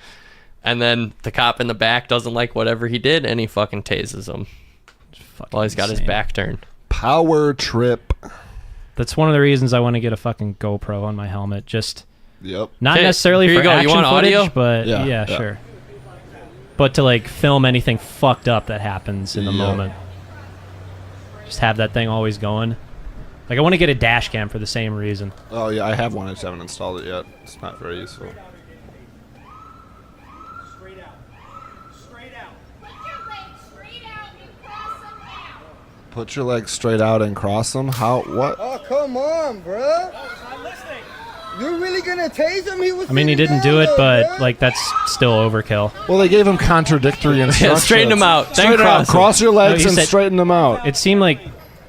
S3: And then the cop in the back doesn't like whatever he did, and he fucking tases him while he's got his
S2: insane.
S3: back turned.
S1: Power trip.
S2: That's one of the reasons I want to get a fucking GoPro on my helmet. Just
S1: Yep.
S2: not
S3: Okay,
S2: necessarily
S3: here you
S2: for
S3: go. You
S2: action
S3: want
S2: footage,
S3: audio?
S2: but
S1: Yeah,
S2: yeah,
S1: yeah.
S2: sure. But to like film anything fucked up that happens in the
S1: Yeah.
S2: moment. Just have that thing always going. Like I want to get a dash cam for the same reason.
S1: Oh yeah, I have one. I just haven't installed it yet. It's not very useful.
S5: Straight out. Straight out.
S6: Put your legs straight out and cross them now.
S1: Put your legs straight out and cross them. How? What?
S7: Oh, come on, bro.
S5: I'm listening.
S7: You're really gonna tase him? He was.
S2: I mean, he
S7: sitting
S2: didn't
S7: down
S2: do it,
S7: though,
S2: but
S7: bro.
S2: like that's still overkill.
S1: Well, they gave him contradictory instructions.
S3: straighten him out, then
S1: Straighten him out.
S3: cross him.
S1: Cross your legs
S2: No, he
S1: and
S2: said-
S1: straighten them out.
S2: It seemed like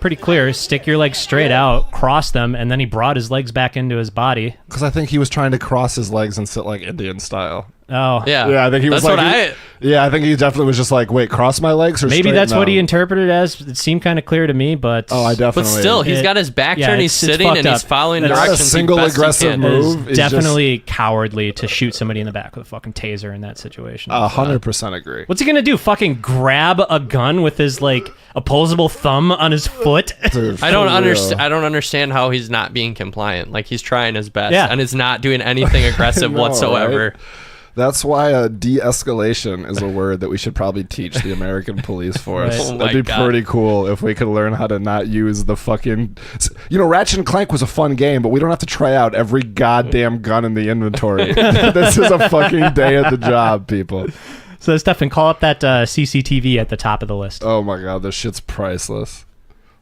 S2: pretty clear. Stick your legs straight out, cross them, and then he brought his legs back into his body.
S1: Because I think he was trying to cross his legs and sit like Indian style.
S2: Oh,
S3: Yeah,
S1: Yeah, I think he was
S3: That's
S1: like.
S3: what
S1: he- yeah, I think he definitely was just like, wait, cross my legs or
S2: maybe
S1: straighten
S2: that's what he
S1: them?
S2: interpreted as. It seemed kind of clear to me, but
S1: Oh, I
S3: But
S1: definitely.
S3: still, he's
S2: It-
S3: got his back
S2: yeah,
S3: turned. He's
S2: it's
S3: sitting and
S2: fucked
S3: he's
S2: up.
S3: following
S2: That's-
S1: Not a
S3: directions.
S1: single
S3: best he
S1: aggressive
S3: can.
S2: it is
S1: move. He's just-
S2: definitely cowardly to shoot somebody in the back with a fucking taser in that situation.
S1: 100% agree.
S2: What's he gonna do? Fucking grab a gun with his like opposable thumb on his foot?
S1: Dude,
S3: I don't
S1: for
S3: understand.
S1: real.
S3: I don't understand how he's not being compliant. Like he's trying his best
S2: Yeah.
S3: and is not doing anything aggressive
S1: know,
S3: whatsoever.
S1: right? That's why de-escalation is a word that we should probably teach the American police force.
S2: Right.
S3: Oh my
S1: That'd be
S3: God.
S1: pretty cool if we could learn how to not use the fucking... Ratchet and Clank was a fun game, but we don't have to try out every goddamn gun in the inventory. This is a fucking day at the job, people.
S2: So, Stefan, call up that CCTV at the top of the list.
S1: Oh my God, this shit's priceless.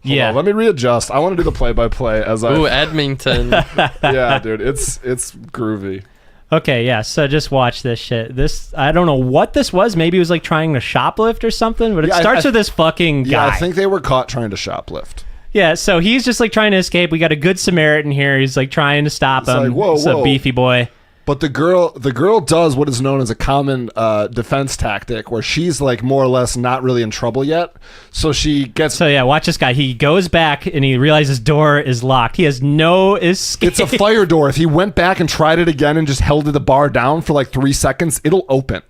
S1: Hold
S2: Yeah.
S1: on, let me readjust. I want to do the play-by-play as I...
S3: Ooh, Edmonton.
S1: Yeah, dude, it's groovy.
S2: Okay, yeah, so just watch this shit. This, I don't know what this was. Maybe it was like trying to shoplift or something, but it
S1: Yeah,
S2: starts with this fucking guy.
S1: Yeah, I think they were caught trying to shoplift.
S2: Yeah, so he's just like trying to escape. We got a good Samaritan here. He's like trying to stop
S1: It's
S2: him.
S1: like, whoa,
S2: It's a
S1: whoa.
S2: beefy boy.
S1: But the girl does what is known as a common defense tactic, where she's like more or less not really in trouble yet. So she gets.
S2: So yeah, watch this guy. He goes back and he realizes door is locked. He has no escape.
S1: It's a fire door. If he went back and tried it again and just held the bar down for like 3 seconds, it'll open.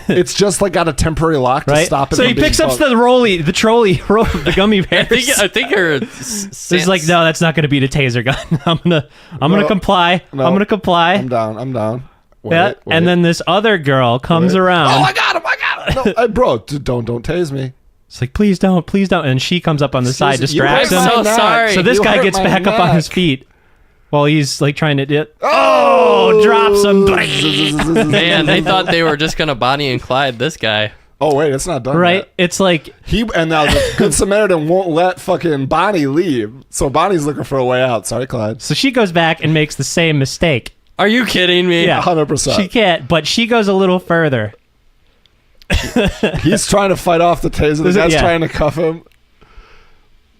S1: It's just like got a temporary lock to
S2: right?
S1: stop it.
S2: So
S1: from
S2: he
S1: being
S2: picks up
S1: fucked.
S2: the trolley, the gummy bears.
S3: I think her.
S2: It's like, no, that's not going to be the taser gun. I'm gonna comply.
S1: no.
S2: I'm gonna comply.
S1: I'm down. Wait,
S2: Yeah,
S1: wait.
S2: and then this other girl comes around.
S1: Oh, I got him! No, bro, don't tase me.
S2: It's like, please don't. And she comes up on the side,
S1: Excuse me, you
S2: distracts
S1: hurt
S2: him.
S1: my
S3: So
S1: neck.
S3: sorry.
S2: So this
S1: You
S2: guy
S1: hurt
S2: gets
S1: my
S2: back up on his
S1: neck.
S2: feet while he's like trying to.
S1: Oh,
S2: drops him.
S3: Man, they thought they were just gonna Bonnie and Clyde this guy.
S1: Oh wait, it's not done.
S2: Right?
S1: Yet.
S2: It's like,
S1: And now the Good Samaritan won't let fucking Bonnie leave, so Bonnie's looking for a way out. Sorry, Clyde.
S2: so she goes back and makes the same mistake.
S3: Are you kidding me?
S2: Yeah,
S1: 100%.
S2: She can't, but she goes a little further.
S1: He's trying to fight off the taser. The guy's
S2: Yeah.
S1: trying to cuff him.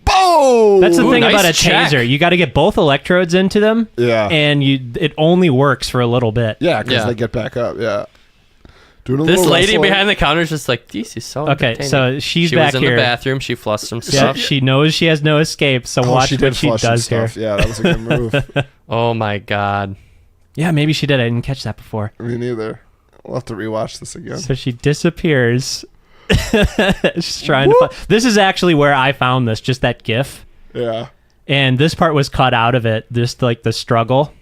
S1: Boom!
S2: That's the
S3: Ooh,
S2: thing
S3: nice
S2: about a
S3: check.
S2: taser. You got to get both electrodes into them.
S1: Yeah.
S2: And it only works for a little bit.
S1: Yeah, because
S3: Yeah.
S1: they get back up. Yeah. Doing a
S3: This
S1: little
S3: lady
S1: wrestling.
S3: behind the counter is just like, this is so
S2: Okay,
S3: entertaining."
S2: so she's
S3: she
S2: back
S3: was in
S2: here.
S3: the bathroom. She flussed some
S2: Yeah,
S3: stuff.
S2: she knows she has no escape. So
S1: Oh,
S2: watch
S1: she
S2: what
S1: did
S2: she
S1: flush some
S2: does here.
S1: stuff. Yeah, that was a good move.
S3: Oh my god.
S2: Yeah, maybe she did. I didn't catch that before.
S1: Me neither. We'll have to rewatch this again.
S2: So she disappears. She's trying to. This is actually where I found this. Just that GIF,
S1: Yeah.
S2: and this part was cut out of it. Just like the struggle.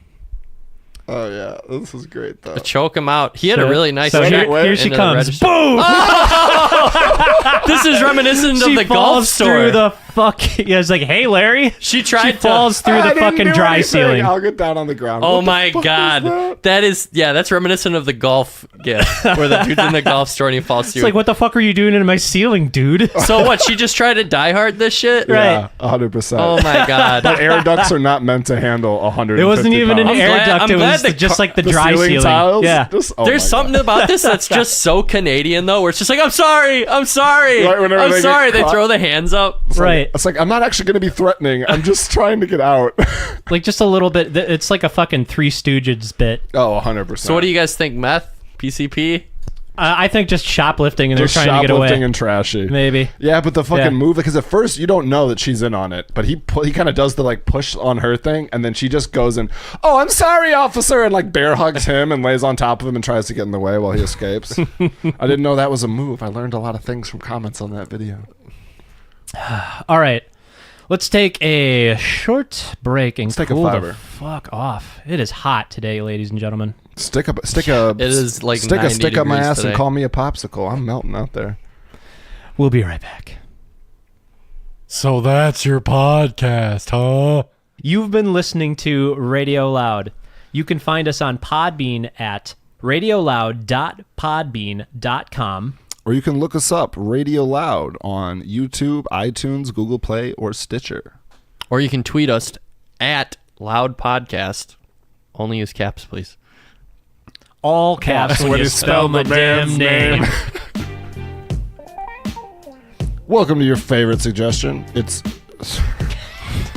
S1: Oh yeah, this is great though.
S3: Choke him out. He had a
S2: So-
S3: really nice
S2: So
S3: check
S2: here she
S3: into the
S2: comes.
S3: register.
S2: Boom!
S3: This is reminiscent of
S2: She
S3: the golf
S2: falls
S3: store.
S2: through the fuck. Yeah, it's like, hey, Larry.
S3: She
S2: She
S3: tried to.
S2: falls through
S1: I
S2: the
S1: didn't
S2: fucking
S1: do
S2: dry
S1: anything.
S2: ceiling.
S1: I'll get down on the ground.
S3: Oh
S1: What the
S3: my
S1: fuck was
S3: god.
S1: that?
S3: That is, yeah, that's reminiscent of the golf gift where the dude's in the golf store and he falls through.
S2: It's like, what the fuck are you doing in my ceiling, dude?
S3: So what? She just tried to die hard this shit?
S2: Right.
S1: Yeah, 100%.
S3: Oh my god.
S1: But air ducts are not meant to handle 150
S2: It wasn't even an
S1: pounds.
S2: air
S3: glad-
S2: duct.
S3: I'm
S2: It
S3: glad
S2: was
S3: the
S2: just like the
S1: The
S2: dry ceiling.
S1: tiles?
S2: Yeah.
S1: Just- oh
S3: There's
S1: my
S3: something
S1: God.
S3: about this that's just so Canadian though, where it's just like, I'm sorry.
S1: Right whenever
S3: I'm
S1: they get
S3: sorry. They
S1: caught.
S3: throw the hands up.
S1: It's like-
S2: Right.
S1: It's like, I'm not actually going to be threatening. I'm just trying to get out.
S2: Like just a little bit. It's like a fucking Three Stooges bit.
S1: Oh, 100%.
S3: So what do you guys think? Meth? PCP?
S2: I think just shoplifting and
S1: Just
S2: they're trying to get
S1: shoplifting
S2: away.
S1: and trashy.
S2: Maybe.
S1: Yeah, but the fucking
S2: Yeah.
S1: move, because at first you don't know that she's in on it, but he kind of does the like push on her thing, and then she just goes in, oh, I'm sorry, officer, and like bear hugs him and lays on top of him and tries to get in the way while he escapes. I didn't know that was a move. I learned a lot of things from comments on that video.
S2: All right. Let's take a short break and
S1: take a
S2: cool the
S1: fiver.
S2: fuck off. It is hot today, ladies and gentlemen.
S1: Stick a
S3: It is like
S1: stick a
S3: 90
S1: stick up my
S3: degrees
S1: ass
S3: today.
S1: and call me a popsicle. I'm melting out there.
S2: We'll be right back.
S4: So that's your podcast, huh?
S2: You've been listening to Radio Loud. You can find us on Podbean at radioloud.podbean.com.
S1: Or you can look us up, Radio Loud, on YouTube, iTunes, Google Play, or Stitcher.
S3: Or you can tweet us at Loud Podcast. Only use caps, please.
S2: All caps when you spell my damn name.
S1: Welcome to your favorite suggestion. It's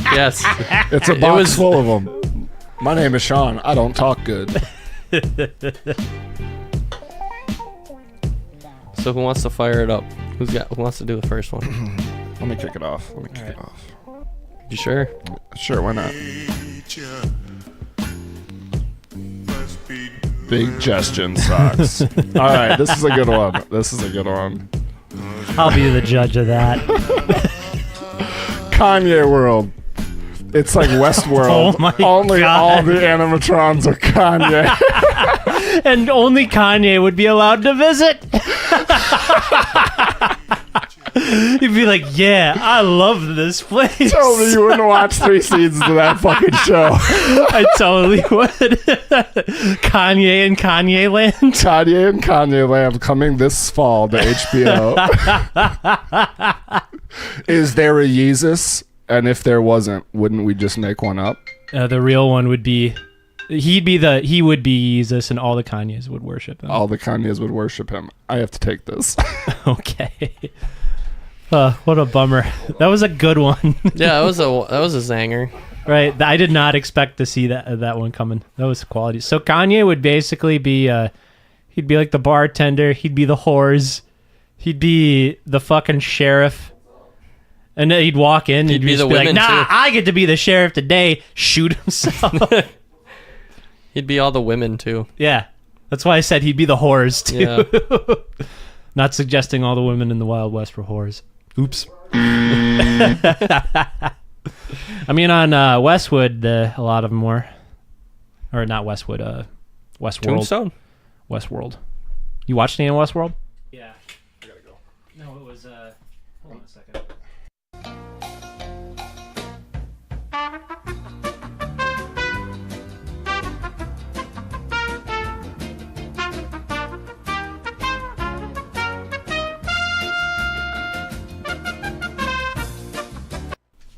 S3: Yes.
S1: a box
S3: was-
S1: full of them. My name is Sean. I don't talk good.
S3: So who wants to fire it up? Who wants to do the first one?
S1: Let me kick it off.
S3: You sure?
S1: Sure, why not? Big Gestion sucks. All right, this is a good one.
S2: I'll be the judge of that.
S1: Kanye World. It's like Westworld.
S2: Oh my
S1: Only
S2: God.
S1: all the animatrons are Kanye.
S2: and only Kanye would be allowed to visit. He'd be like, yeah, I love this place.
S1: Tell me you wouldn't watch 3 seasons of that fucking show.
S2: I totally would. Kanye and Kanye Land.
S1: Kanye and Kanye Land coming this fall to HBO. Is there a Yeezus? And if there wasn't, wouldn't we just make one up?
S2: The real one would be, he would be Jesus, and all the Kanyes would worship him.
S1: All the Kanyes would worship him. I have to take this.
S2: Okay. What a bummer. That was a good one.
S3: Yeah, that was a zanger.
S2: Right. I did not expect to see that one coming. That was quality. So Kanye would basically be, he'd be like the bartender. He'd be the whores. He'd be the fucking sheriff. And then he'd walk in. He'd
S3: be
S2: just
S3: the
S2: be like,
S3: women,
S2: nah,
S3: too.
S2: I get to be the sheriff today. Shoot himself.
S3: He'd be all the women too.
S2: Yeah. That's why I said he'd be the whores too.
S3: Yeah.
S2: Not suggesting all the women in the Wild West were whores. Oops. I mean, on Westwood, a lot of them were. Or not Westwood, Westworld.
S3: Tombstone.
S2: Westworld. You watched any of Westworld? Yeah. I gotta go. No, it was, hold on a second.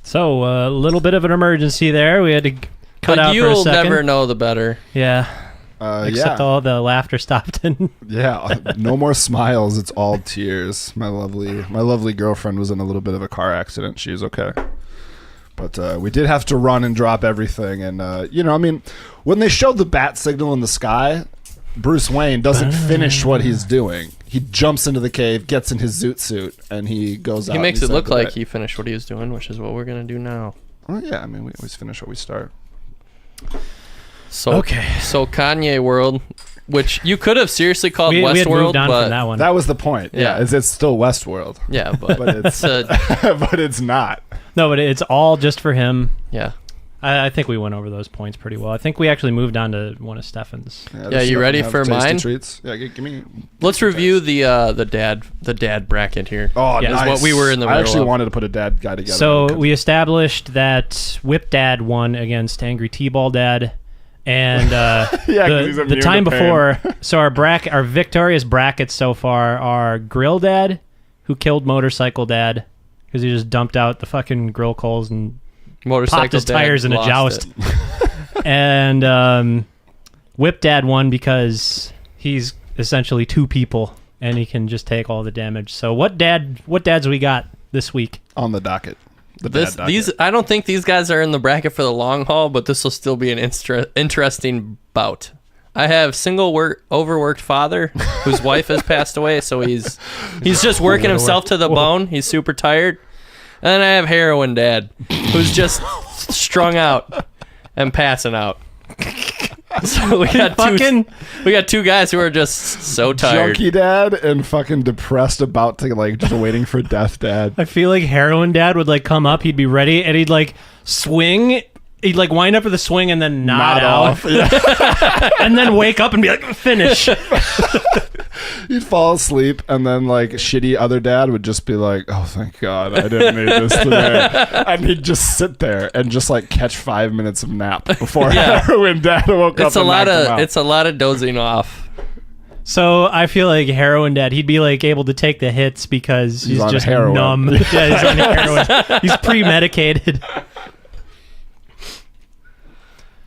S2: So, a little bit of an emergency there. We had to cut out for a
S3: You'll
S2: second.
S3: never know the better.
S2: Yeah. Except
S1: yeah.
S2: all the laughter stopped.
S1: Yeah, no more smiles. It's all tears. My lovely girlfriend was in a little bit of a car accident. She's okay. But we did have to run and drop everything. And, I mean, when they showed the bat signal in the sky, Bruce Wayne doesn't finish what he's doing. He jumps into the cave, gets in his zoot suit, and he goes out.
S3: He makes
S1: and
S3: it look
S1: said,
S3: like he finished what he was doing, which is what we're gonna do now.
S1: Well, yeah, I mean, we always finish what we start.
S3: So
S2: Okay.
S3: So Kanye World, which you could have seriously called
S2: we had
S3: Westworld,
S2: moved on
S3: but
S2: from that one.
S1: That was the point.
S3: Yeah.
S1: Yeah, it's still Westworld.
S3: yeah, but,
S1: But it's but it's not.
S2: No, but it's all just for him.
S3: yeah.
S2: I think we went over those points pretty well. I think we actually moved on to one of Stefan's.
S3: Yeah, you ready for
S1: tasty
S3: mine?
S1: Treats? Yeah, give me.
S3: Let's review the dad bracket here.
S1: Oh,
S2: Yeah.
S1: nice.
S3: Is what we were in the
S1: I
S3: middle
S1: actually
S3: of.
S1: wanted to put a dad guy together.
S2: So we established that Whip Dad won against Angry T-Ball Dad. And
S1: Yeah, 'cause he's
S2: the
S1: immune
S2: time
S1: to pain.
S2: before, so our victorious brackets so far are Grill Dad, who killed Motorcycle Dad because he just dumped out the fucking grill coals and
S3: Motorcycle
S2: popped his
S3: dad
S2: tires in a
S3: lost
S2: joust.
S3: it.
S2: And Whip Dad won because he's essentially two people and he can just take all the damage. So what dads we got this week?
S1: on the docket. The dad docket.
S3: These I don't think these guys are in the bracket for the long haul, but this will still be an interesting bout. I have overworked father whose wife has passed away, so he's just working himself to the bone. He's super tired. And then I have heroin dad, who's just strung out and passing out. So we got two guys who are just so tired.
S1: Junkie dad and fucking depressed about to just waiting for death dad.
S2: I feel like Heroin Dad would come up, he'd be ready, and he'd swing. He'd wind up with a swing and then nod out.
S1: Off. Yeah.
S2: And then wake up and be like, finish.
S1: He'd fall asleep and then shitty other dad would just be like, oh thank God I didn't need this today. And he'd just sit there and just catch 5 minutes of nap before heroin dad woke up.
S3: It's a lot of dozing off.
S2: So I feel like Heroin Dad, he'd be able to take the hits because he's
S1: on
S2: just
S1: heroin.
S2: numb. Yeah, he's on heroin. He's pre-medicated.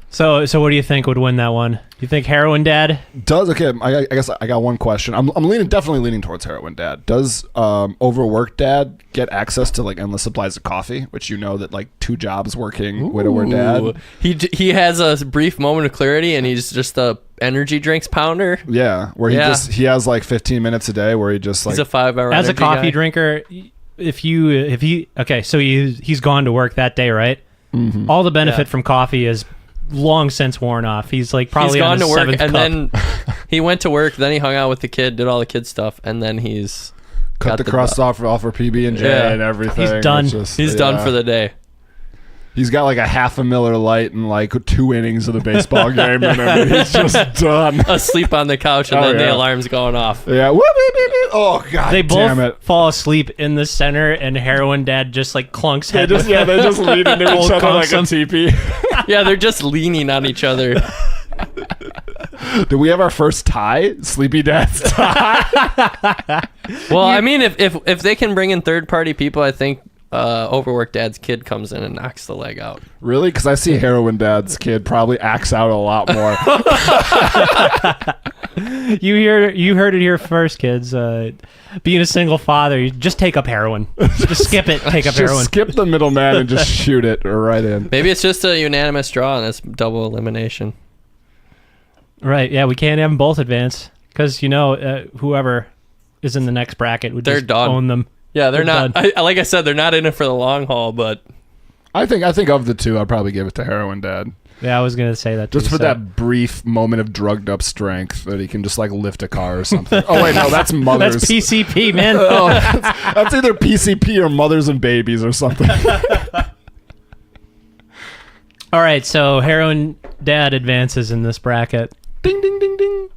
S2: So what do you think would win that one? You think Heroin Dad?
S1: I guess I got one question. I'm definitely leaning towards heroin dad. Does overworked dad get access to endless supplies of coffee, which that 2 jobs working widower dad?
S3: He has a brief moment of clarity, and he's just a energy drinks pounder.
S1: Yeah, where he has 15 minutes a day where he just
S3: He's a 5-hour
S2: As a
S3: energy
S2: coffee
S3: guy.
S2: drinker, so he's gone to work that day, right?
S1: Mm-hmm.
S2: All the benefit from coffee is long since worn off. He's probably
S3: He's
S2: on
S3: gone
S2: his
S3: to work,
S2: 7th
S3: and
S2: cup.
S3: then he went to work. Then he hung out with the kid, did all the kid stuff, and then he's
S1: cut the crust off for PB and J
S3: Yeah.
S1: and everything.
S2: He's done.
S1: It's just-
S3: he's done for the day.
S1: He's got like a half a Miller Lite and like 2 innings of the baseball game in him, and he's just done.
S3: Asleep on the couch, and
S1: Oh,
S3: then
S1: yeah.
S3: the alarm's going off.
S1: Yeah. Whoop, whoop, whoop, whoop. Oh god.
S2: They
S1: damn
S2: both
S1: it.
S2: fall asleep in the center, and Heroin Dad just like clunks
S1: They
S2: head.
S1: just
S2: with
S1: they just lean into
S2: Old
S1: each other like a
S2: Consom.
S1: teepee.
S3: Yeah, they're just leaning on each other.
S1: Did we have our first tie? Sleepy Dad's tie.
S3: Well, I mean, if they can bring in third-party people, I think Overworked Dad's kid comes in and knocks the leg out.
S1: Really? Because I see Heroin Dad's kid probably acts out a lot more.
S2: You heard it here first, kids. Being a single father, you just take up heroin. Just skip it. Take up
S1: Just
S2: heroin.
S1: skip the middleman and just shoot it right in.
S3: Maybe it's just a unanimous draw, and it's double elimination.
S2: Right? Yeah, we can't have them both advance because whoever is in the next bracket would
S3: They're
S2: just
S3: done.
S2: own them.
S3: Yeah, they're not.
S2: done.
S3: Like I said, they're not in it for the long haul, but
S1: I think of the two, I'd probably give it to Heroin Dad.
S2: Yeah, I was gonna say that.
S1: Just
S2: too,
S1: for
S2: so-
S1: that brief moment of drugged up strength that he can just like lift a car or something. Oh wait, no, that's mothers.
S2: That's PCP, man.
S1: Oh, that's either PCP or mothers and babies or something.
S2: All right, so Heroin Dad advances in this bracket.
S1: Ding ding ding ding.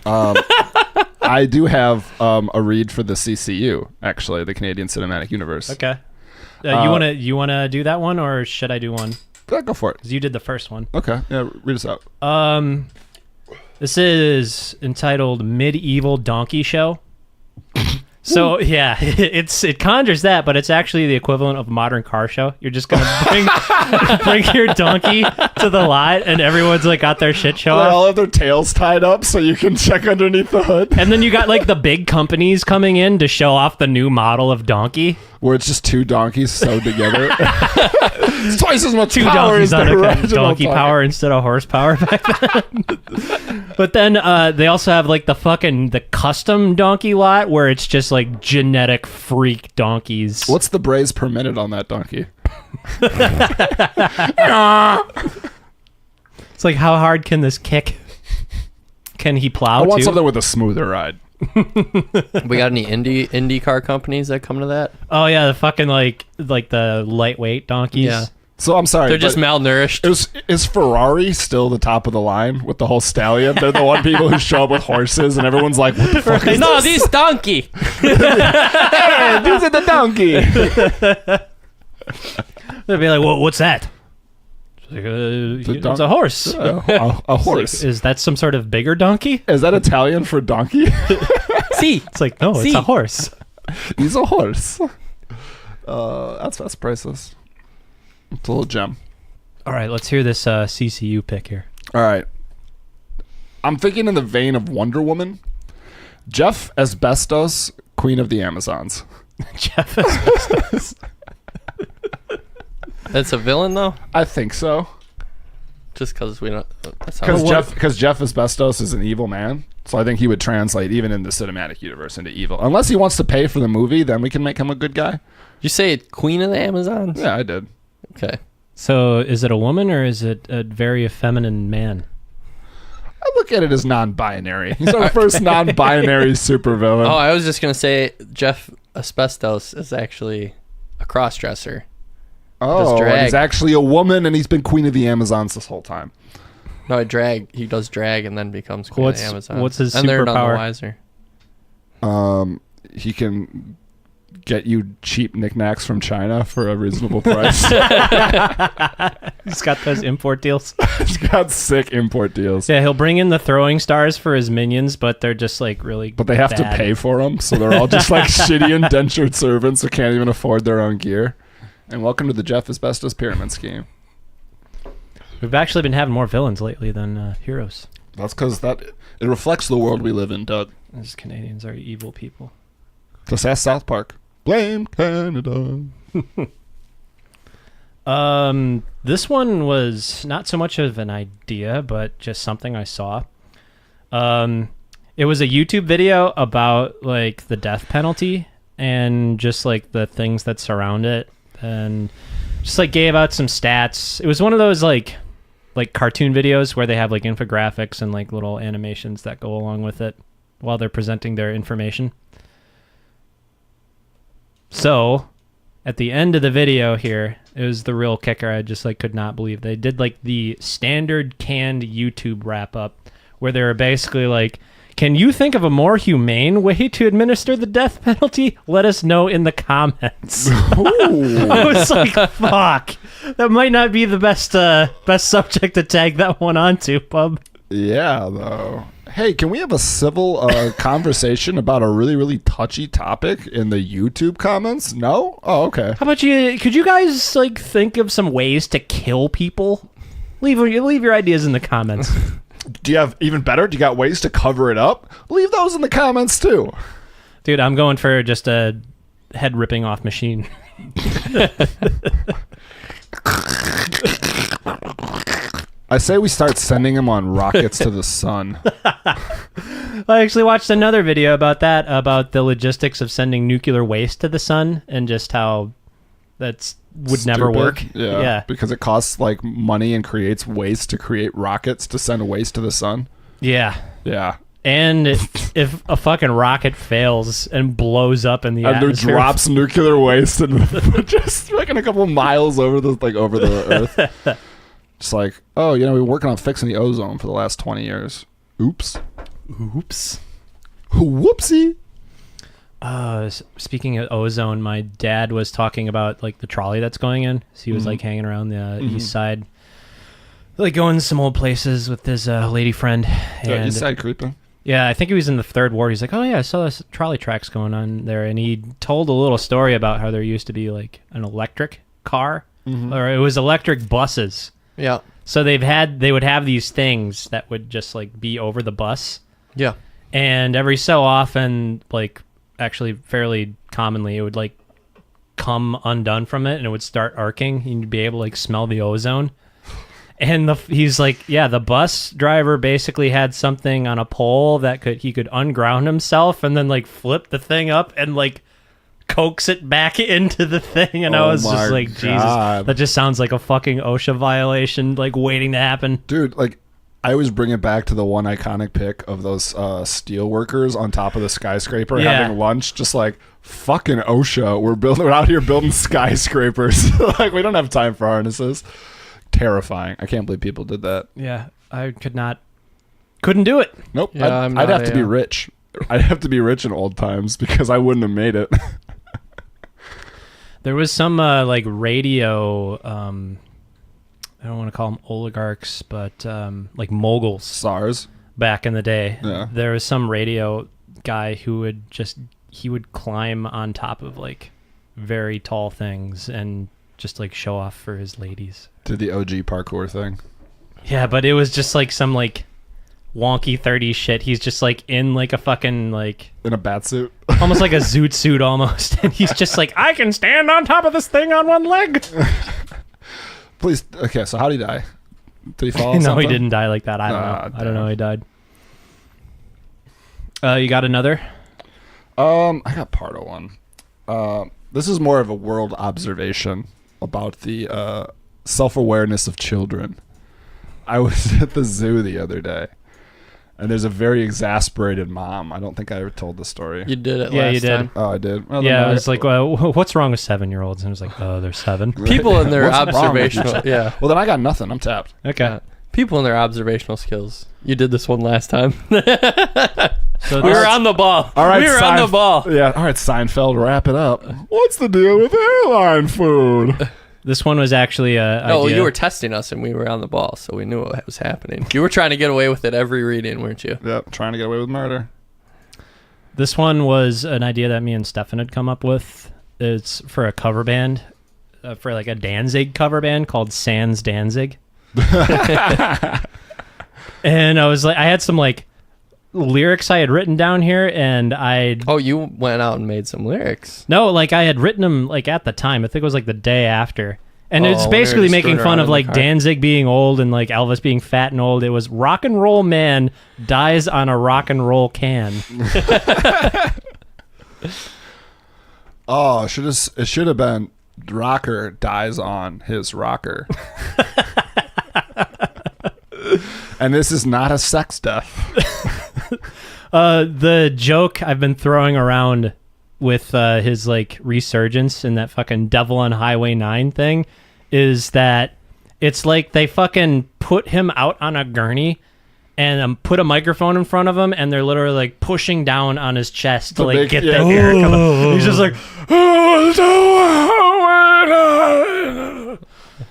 S1: I do have a read for the CCU, actually, the Canadian Cinematic Universe.
S2: Okay. You wanna do that one, or should I do one?
S1: Yeah, go for it.
S2: 'Cause you did the first one.
S1: Okay, yeah, read us out.
S2: This is entitled Medieval Donkey Show. So yeah, it conjures that, but it's actually the equivalent of a modern car show. You're just gonna bring your donkey to the lot, and everyone's like got their shit show
S1: They
S2: off.
S1: all have their tails tied up so you can check underneath the hood.
S2: And then you got like the big companies coming in to show off the new model of donkey.
S1: Where it's just 2 donkeys sewed together. It's twice as much
S2: Two
S1: power as
S2: donkeys
S1: the
S2: on a
S1: original
S2: donkey power instead of horsepower back then. But then they also have like the custom donkey lot where it's just like genetic freak donkeys.
S1: What's the braze per minute on that donkey?
S2: It's like, how hard can this kick? Can he plow
S1: I want
S2: too?
S1: something with a smoother ride.
S3: we got any indie car companies that come to that?
S2: Oh yeah, the fucking like the lightweight donkeys.
S3: Yeah.
S1: So I'm sorry.
S3: They're just
S1: but
S3: malnourished.
S1: is Ferrari still the top of the line with the whole stallion? They're the one people who show up with horses, and everyone's like, "What the fuck is
S3: No,
S1: this?
S3: this donkey.
S1: Hey, these are the donkey."
S2: They'd be like, "Well, what's that?" It's like, it's a horse.
S1: A horse.
S2: Is that some sort of bigger donkey?
S1: Is that Italian for donkey?
S3: See,
S2: It's like, no, it's
S3: See.
S2: a horse.
S1: He's a horse. That's priceless. It's a little gem.
S2: All right, let's hear this CCU pick here.
S1: All right. I'm thinking in the vein of Wonder Woman. Jeff Asbestos, Queen of the Amazons.
S2: Jeff Asbestos.
S3: that's a villain though.
S1: I think so.
S3: Just because we don't. That's how
S1: Because Jeff Asbestos is an evil man. So I think he would translate even in the cinematic universe into evil. Unless he wants to pay for the movie, then we can make him a good guy.
S3: you say Queen of the Amazons?
S1: Yeah, I did.
S3: Okay.
S2: So is it a woman or is it a very effeminate man?
S1: I look at it as non-binary. He's our first non-binary supervillain.
S3: Oh, I was just gonna say Jeff Asbestos is actually a cross-dresser.
S1: Oh,
S3: does drag.
S1: he's actually a woman, and he's been Queen of the Amazons this whole time.
S3: No, he does drag and then becomes Queen of the Amazons.
S2: what's his
S3: and they're none the
S2: superpower?
S3: wiser.
S1: He can get you cheap knickknacks from China for a reasonable price.
S2: He's got those import deals.
S1: He's got sick import deals.
S2: Yeah, he'll bring in the throwing stars for his minions, but they're just like really
S1: But they have to
S2: bad.
S1: pay for them, so they're all just like shitty indentured servants who can't even afford their own gear. And welcome to the Jeff Asbestos pyramid scheme.
S2: We've actually been having more villains lately than heroes.
S1: That's because it reflects the world we live in, Doug.
S2: These Canadians are evil people.
S1: Just ask South Park. Blame Canada.
S2: This one was not so much of an idea, but just something I saw. It was a YouTube video about like the death penalty and just like the things that surround it, and just like gave out some stats. It was one of those like cartoon videos where they have like infographics and like little animations that go along with it while they're presenting their information. So, at the end of the video here, It was the real kicker. I just like could not believe they did like the standard canned YouTube wrap up where they were basically like, can you think of a more humane way to administer the death penalty? Let us know in the comments. I was like, fuck. That might not be the best subject to tag that one onto, bub.
S1: Yeah, though. Hey, can we have a civil conversation about a really, really touchy topic in the YouTube comments? No? Oh, okay.
S2: How about could you guys like think of some ways to kill people? Leave your ideas in the comments.
S1: Do you have even better? Do you got ways to cover it up? Leave those in the comments too.
S2: Dude, I'm going for just a head ripping off machine.
S1: I say we start sending them on rockets to the sun.
S2: I actually watched another video about that, about the logistics of sending nuclear waste to the sun and just how that's would never
S1: Stupid.
S2: work.
S1: Yeah, because it costs like money and creates waste to create rockets to send waste to the sun.
S2: Yeah.
S1: Yeah.
S2: And if a fucking rocket fails and blows up in the
S1: And there
S2: atmosphere,
S1: drops nuclear waste and just like in a couple miles over the earth. Just like, oh, we've been working on fixing the ozone for the last 20 years. Oops. Whoopsie.
S2: Speaking of ozone, my dad was talking about like the trolley that's going in. So he was like hanging around the east side, like going to some old places with his lady friend. And
S1: East side creeping.
S2: yeah, I think he was in the third ward. He's like, oh yeah, I saw this trolley tracks going on there, and he told a little story about how there used to be like an electric car, or it was electric buses.
S3: Yeah.
S2: So they would have these things that would just like be over the bus.
S3: Yeah.
S2: And every so often, like actually fairly commonly, it would like come undone from it and it would start arcing and you'd be able to like smell the ozone. And he's like, yeah, the bus driver basically had something on a pole that he could unground himself and then like flip the thing up and like coax it back into the thing. And I was just like, Jesus, that just sounds like a fucking OSHA violation, like waiting to happen.
S1: Dude, like, I always bring it back to the one iconic pic of those steel workers on top of the skyscraper having lunch, just like, fucking OSHA, we're out here building skyscrapers. Like, we don't have time for harnesses. Terrifying. I can't believe people did that.
S2: Yeah, I couldn't do it.
S1: Nope.
S3: Yeah,
S1: I'd have to be rich. I'd have to be rich in old times because I wouldn't have made it.
S2: There was some like radio, I don't want to call them oligarchs, but like moguls
S1: SARS.
S2: back in the day.
S1: Yeah.
S2: There was some radio guy who would climb on top of like very tall things and just like show off for his ladies.
S1: Did the OG parkour thing.
S2: Yeah, but it was just like some like wonky 30s shit. He's just like in like a fucking like
S1: In a bat suit.
S2: almost like a zoot suit almost, and he's just like, I can stand on top of this thing on one leg.
S1: Please. Okay, so how did he die? Did he fall?
S2: No,
S1: something?
S2: he didn't die like that. I don't know. I don't know how he died. You got another?
S1: I got part of one. This is more of a world observation about the self-awareness of children. I was at the zoo the other day, and there's a very exasperated mom. I don't think I ever told the story.
S3: You did it
S2: Yeah,
S3: last
S2: you did.
S3: time.
S1: Oh, I did? Well,
S2: Yeah,
S1: then
S2: I was like, well, what's wrong with 7-year-olds? And I was like, oh, they're 7.
S3: People in their
S1: What's wrong with
S3: observational,
S1: you?
S3: yeah.
S1: Well, then I got nothing. I'm tapped.
S2: Okay.
S3: People in their observational skills. You did this one last time.
S2: So
S3: We were on the ball.
S1: All right,
S3: we were on the ball.
S1: Yeah, all right, Seinfeld, wrap it up. What's the deal with airline food?
S2: this one was actually a
S3: No,
S2: idea.
S3: you were testing us and we were on the ball, so we knew what was happening. You were trying to get away with it every reading, weren't you?
S1: Yep, trying to get away with murder.
S2: This one was an idea that me and Stefan had come up with. It's for a cover band, for like a Danzig cover band called Sans Danzig. And I was like, I had some like lyrics I had written down here, and
S3: Oh, you went out and made some lyrics.
S2: no, like I had written them like at the time. I think it was like the day after. And
S3: Oh,
S2: it's
S3: when they were
S2: basically
S3: just
S2: making
S3: screwing
S2: fun
S3: around
S2: of
S3: in the
S2: like
S3: car.
S2: Danzig being old and like Elvis being fat and old. It was rock and roll man dies on a rock and roll can.
S1: Oh, it should have been rocker dies on his rocker. And this is not a sex death.
S2: The joke I've been throwing around with his like resurgence in that fucking Devil on Highway 9 thing is that it's like they fucking put him out on a gurney and put a microphone in front of him, and they're literally like pushing down on his chest to like get the air coming. He's just like,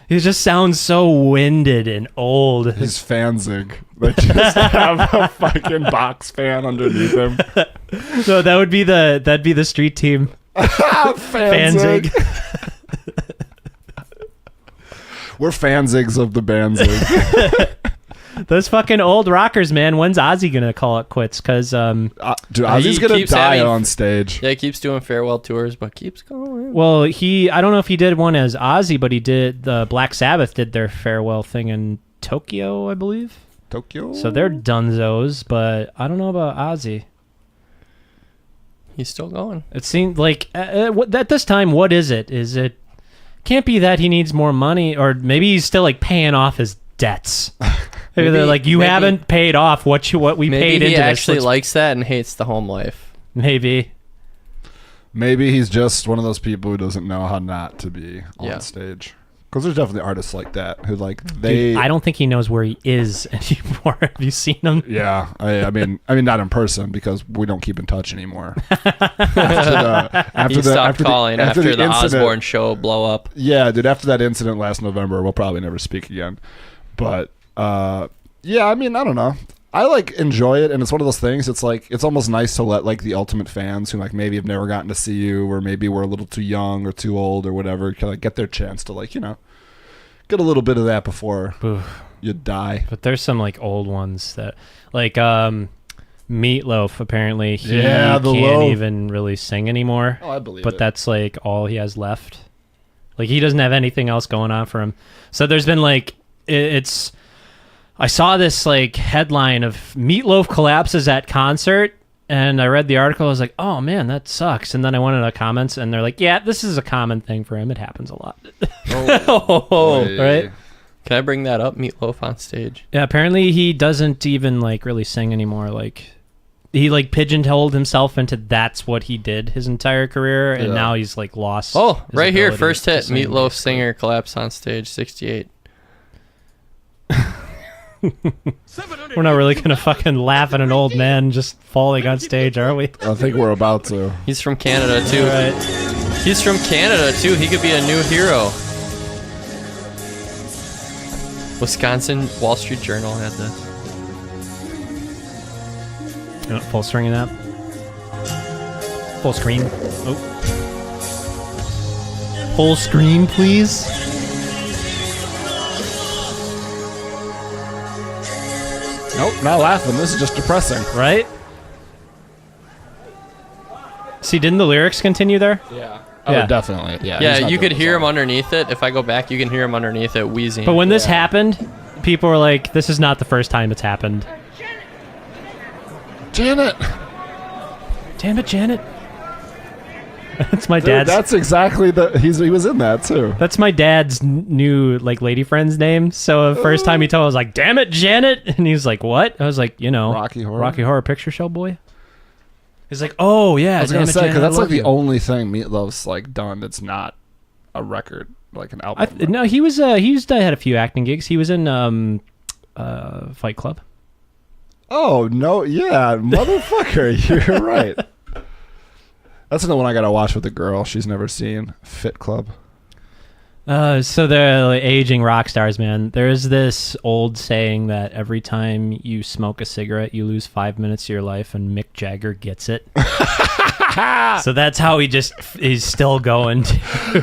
S2: he just sounds so winded and old.
S1: His Fanzig. They just have a fucking box fan underneath him.
S2: So that'd be the street team.
S1: Fanzig. We're Fanzigs of the Banzig.
S2: Those fucking old rockers, man. When's Ozzy gonna call it quits? Because
S1: dude, Ozzy's gonna
S3: keeps
S1: die
S3: having-
S1: on stage.
S3: Yeah, he keeps doing farewell tours, but keeps going.
S2: well, I don't know if he did one as Ozzy, but he did the Black Sabbath did their farewell thing in Tokyo, I believe.
S1: Tokyo.
S2: So they're dunzos, but I don't know about Ozzy.
S3: He's still going.
S2: It seemed like at this time, what is it? Is it can't be that he needs more money, or maybe he's still like paying off his debts. Maybe they're like, you haven't paid off what we paid into
S3: Maybe he
S2: this.
S3: actually likes that and hates the home life.
S2: Maybe.
S1: Maybe he's just one of those people who doesn't know how not to be on
S3: Yeah.
S1: stage. Because there's definitely artists like that who like they.
S2: Dude, I don't think he knows where he is anymore. Have you seen him?
S1: Yeah, I mean, not in person because we don't keep in touch anymore. after
S3: He stopped
S1: the-
S3: calling after the
S1: incident-
S3: Osbourne show blow up.
S1: Yeah, dude. After that incident last November, we'll probably never speak again. But yeah, I mean, I don't know. I like enjoy it, and it's one of those things. It's like it's almost nice to let like the ultimate fans who like maybe have never gotten to see you, or maybe were a little too young or too old or whatever, kind of get their chance to like get a little bit of that before you die.
S2: But there's some like old ones that like Meatloaf. Apparently, he
S1: Yeah, the
S2: can't
S1: loaf.
S2: even really sing anymore.
S1: Oh, I believe
S2: But
S1: it.
S2: that's like all he has left. Like he doesn't have anything else going on for him. So there's been like it's. I saw this like headline of Meatloaf collapses at concert, and I read the article. I was like, "Oh man, that sucks." And then I went into the comments, and they're like, "Yeah, this is a common thing for him. It happens a lot." Right?
S3: Can I bring that up? Meatloaf on stage.
S2: Yeah. Apparently, he doesn't even like really sing anymore. Like he like pigeonholed himself into that's what he did his entire career, and
S1: Yeah.
S2: now he's like lost.
S3: Oh,
S2: his
S3: right here,
S2: ability
S3: first
S2: to
S3: hit.
S2: sing,
S3: Meatloaf
S2: basically.
S3: singer collapsed on stage, 68.
S2: We're not really gonna fucking laugh at an old man just falling on stage, are we?
S1: I think we're about to.
S3: He's from Canada too.
S2: Right.
S3: He's from Canada too. He could be a new hero. Wisconsin Wall Street Journal had this.
S2: You want full screen that? Full screen. Oh. Full screen, please.
S1: Nope, not laughing. This is just depressing.
S2: Right? See, didn't the lyrics continue there?
S1: Yeah.
S2: Yeah.
S1: Oh, definitely. Yeah.
S3: Yeah,
S1: he's not
S3: you
S1: doing
S3: could
S1: this
S3: hear
S1: all.
S3: him underneath it. If I go back, you can hear him underneath it wheezing.
S2: But when this happened, people were like, this is not the first time it's happened.
S1: Janet.
S2: Damn it, Janet. That's my
S1: Dude,
S2: dad's.
S1: that's exactly he was in that too.
S2: That's my dad's new like lady friend's name. So the first time he told, I was like, "Damn it, Janet!" And he's like, "What?" I was like,
S1: Rocky Horror
S2: Picture Show boy." He's like, "Oh yeah."
S1: I was
S2: damn
S1: gonna
S2: it,
S1: say
S2: Janet,
S1: because
S2: I
S1: that's like
S2: love
S1: the
S2: you."
S1: only thing Meatloaf's like done that's not a record, like an album.
S2: No, he was. He had a few acting gigs. He was in Fight Club.
S1: Oh no! Yeah, motherfucker, you're right. That's the one I gotta watch with a girl she's never seen. Fit Club.
S2: So they're like, aging rock stars, man. There's this old saying that every time you smoke a cigarette, you lose 5 minutes of your life, and Mick Jagger gets it. So that's how he's still going.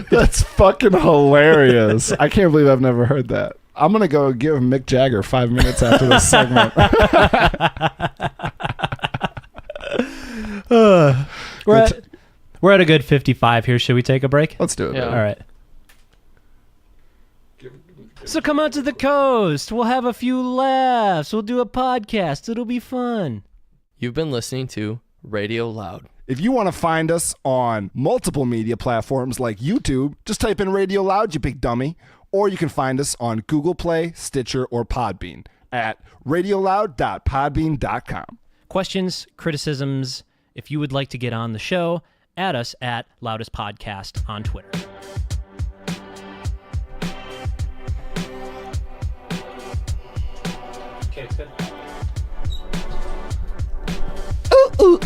S1: That's fucking hilarious. I can't believe I've never heard that. I'm gonna go give Mick Jagger 5 minutes after this segment.
S2: We're at a good 55 here. Should we take a break?
S1: Let's do it.
S3: Yeah.
S1: man.
S2: All right. So come out to the coast. We'll have a few laughs. We'll do a podcast. It'll be fun.
S3: You've been listening to Radio Loud.
S1: If you want to find us on multiple media platforms like YouTube, just type in Radio Loud, you big dummy. Or you can find us on Google Play, Stitcher, or Podbean at radioloud.podbean.com.
S2: Questions, criticisms, if you would like to get on the show, add us at Loudest Podcast on Twitter.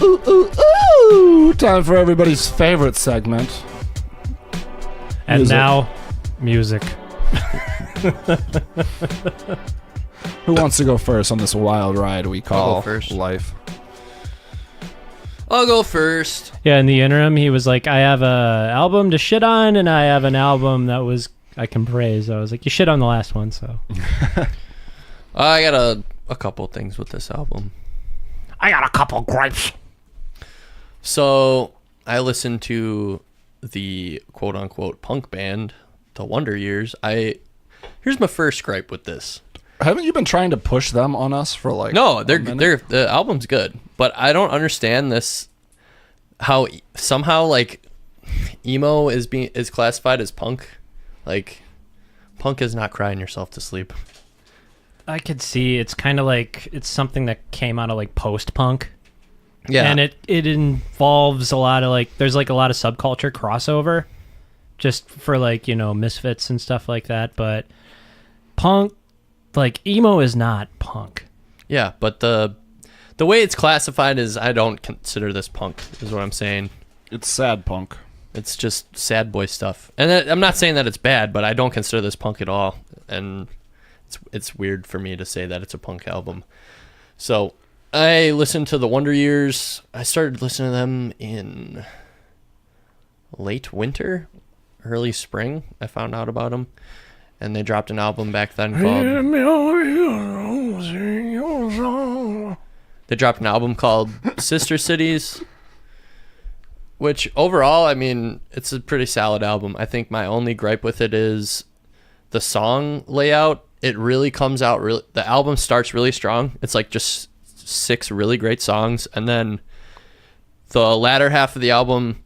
S1: ooh. Time for everybody's favorite segment.
S2: And
S1: Music.
S2: now, music.
S1: Who wants to go first on this wild ride we
S3: I'll
S1: call
S3: go first.
S1: life?
S3: I'll go first.
S2: Yeah, in the interim, he was like, I have a album to shit on, and I have an album that I can praise. I was like, you shit on the last one, so.
S3: I got a couple things with this album.
S2: I got a couple gripes.
S3: So I listened to the quote unquote punk band, The Wonder Years. Here's my first gripe with this.
S1: Haven't you been trying to push them on us for like?
S3: No,
S1: a
S3: they're
S1: minute?
S3: the album's good, but I don't understand this. How somehow like emo is classified as punk, like punk is not crying yourself to sleep.
S2: I could see it's kind of like it's something that came out of like post-punk.
S3: Yeah,
S2: And it involves a lot of like there's like a lot of subculture crossover just for like, misfits and stuff like that, but punk like emo is not punk.
S3: yeah, but the way it's classified is I don't consider this punk. Is what I'm saying.
S1: It's sad punk.
S3: It's just sad boy stuff, and I'm not saying that it's bad, but I don't consider this punk at all, and it's weird for me to say that it's a punk album. So I listened to the Wonder Years. I started listening to them in late winter, early spring. I found out about them, and they dropped an album back then called Sister Cities, which overall, I mean, it's a pretty solid album. I think my only gripe with it is the song layout. It really comes out the album starts really strong. It's like just 6 really great songs, and then the latter half of the album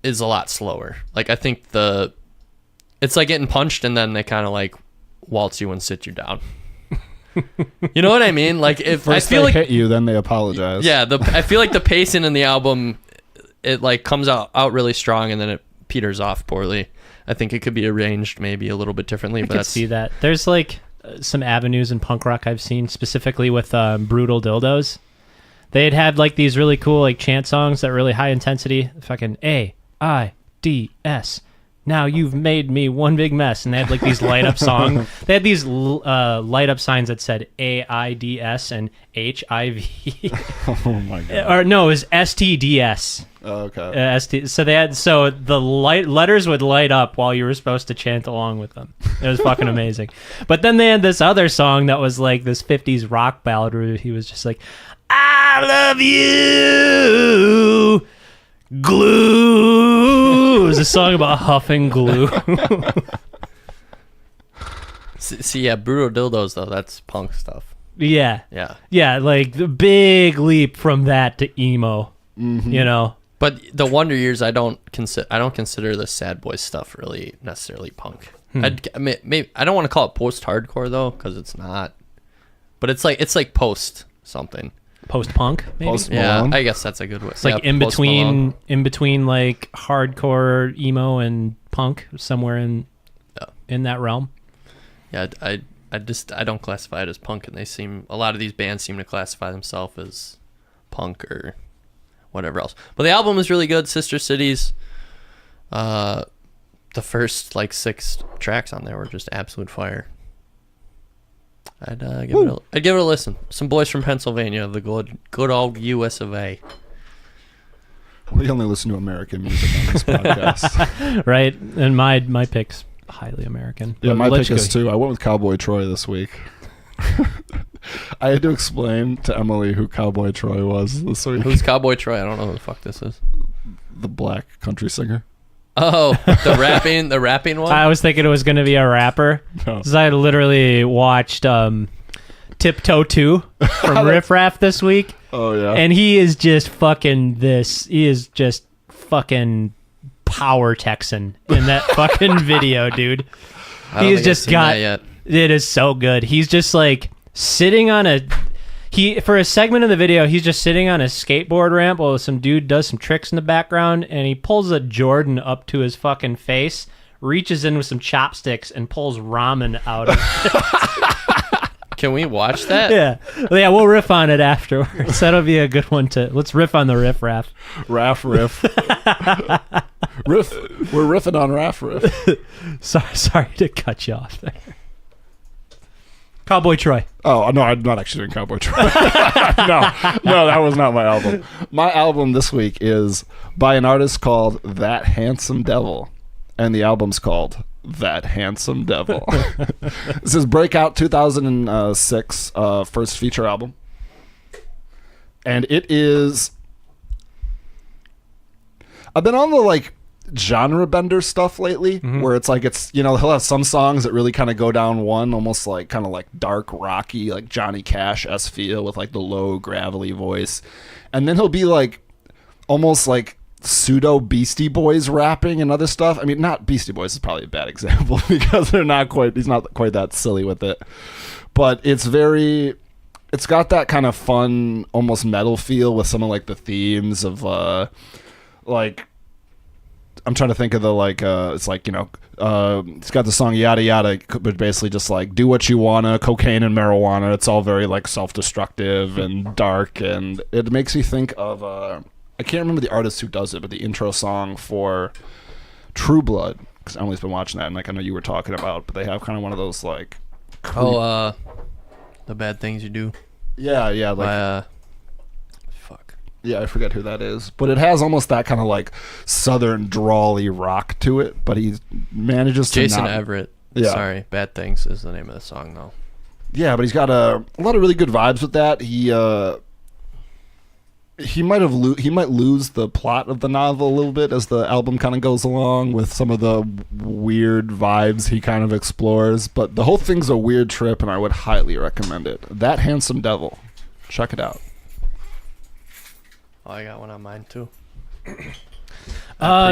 S3: is a lot slower. Like I think it's like getting punched and then they kind of like waltz you and sit you down. You know what I mean? Like if
S1: First
S3: I feel
S1: they
S3: like
S1: hit you, then they apologize.
S3: yeah, I feel like the pacing in the album, it like comes out really strong and then it peters off poorly. I think it could be arranged maybe a little bit differently.
S2: I
S3: But
S2: could
S3: that's
S2: see that. There's like some avenues in punk rock I've seen specifically with Brutal Dildos. They'd had like these really cool like chant songs that really high intensity, fucking AIDS. Now you've made me one big mess, and they had like these light up song. They had these light up signs that said AIDS and HIV.
S1: Oh my god.
S2: Or no, it was STDS.
S1: Oh, okay.
S2: So the letters would light up while you were supposed to chant along with them. It was fucking amazing. But then they had this other song that was like this 50s rock ballad where he was just like, I love you, glue. It was a song about huffing glue.
S3: see, yeah, Brutal Dildos though. That's punk stuff.
S2: Yeah.
S3: Yeah,
S2: Like the big leap from that to emo,
S3: but the Wonder Years, I don't consider the sad boy stuff really necessarily punk. I mean, maybe I don't want to call it post-hardcore though, because it's not. But it's like post something.
S2: Post-punk, maybe?
S1: Post
S3: Yeah,
S1: Malone.
S3: I guess that's a good way.
S2: It's like in between like hardcore emo and punk, somewhere in that realm.
S3: Yeah, I don't classify it as punk, and a lot of these bands seem to classify themselves as punk or whatever else. But the album is really good. Sister Cities. The first like 6 tracks on there were just absolute fire. I'd give it a listen. Some boys from Pennsylvania, the good old US of A.
S1: We only listen to American music on this podcast.
S2: Right? And my pick's highly American.
S1: Yeah,
S2: But
S1: my
S2: let's
S1: pick is
S2: go.
S1: too. I went with Cowboy Troy this week. I had to explain to Emily who Cowboy Troy was this week.
S3: Who's Cowboy Troy? I don't know who the fuck this is.
S1: The black country singer.
S3: Oh, the rapping one?
S2: I was thinking it was going to be a rapper.
S1: No.
S2: Because I literally watched Tiptoe 2 from Riff Raff this week.
S1: Oh yeah.
S2: And he is just fucking this. He is just fucking power Texan in that fucking video, dude.
S3: I don't
S2: He's
S3: think I've
S2: just
S3: seen
S2: got
S3: that yet.
S2: it is so good. He's just like sitting on for a segment of the video, he's just sitting on a skateboard ramp while some dude does some tricks in the background, and he pulls a Jordan up to his fucking face, reaches in with some chopsticks, and pulls ramen out of it.
S3: Can we watch that?
S2: Yeah, we'll riff on it afterwards. That'll be a good one to. Let's riff on the riff raff.
S1: Raff riff. Riff. We're riffing on Raff riff.
S2: Sorry to cut you off there. Cowboy Troy.
S1: Oh, no, I'm not actually doing Cowboy Troy. no, that was not my album. My album this week is by an artist called That Handsome Devil, and the album's called That Handsome Devil. This is Breakout 2006 first feature album, and it is... I've been on the, like, genre bender stuff lately, where it's like, it's, you know, he'll have some songs that really kind of go down one, almost like kind of like dark rocky, like Johnny Cash-esque feel with like the low gravelly voice, and then he'll be like almost like pseudo Beastie Boys rapping and other stuff. I mean, not Beastie Boys is probably a bad example because he's not quite that silly with it, but it's got that kind of fun almost metal feel with some of like the themes of like, I'm trying to think of the, like, it's like, you know, it's got the song Yada Yada, but basically just like, do what you wanna, cocaine and marijuana. It's all very like self-destructive and dark, and it makes me think of, I can't remember the artist who does it, but the intro song for True Blood, because Emily's been watching that, and like I know you were talking about, but they have kind of one of those like...
S3: The Bad Things You Do.
S1: Yeah, like...
S3: By,
S1: Yeah, I forget who that is. But it has almost that kind of like southern drawly rock to it, but he manages to
S3: Jason
S1: not...
S3: Everett.
S1: Yeah.
S3: Sorry, Bad Things is the name of the song, though.
S1: Yeah, but he's got a lot of really good vibes with that. He might lose the plot of the novel a little bit as the album kind of goes along with some of the weird vibes he kind of explores, but the whole thing's a weird trip, and I would highly recommend it. That Handsome Devil. Check it out.
S3: Oh, I got one on mine too.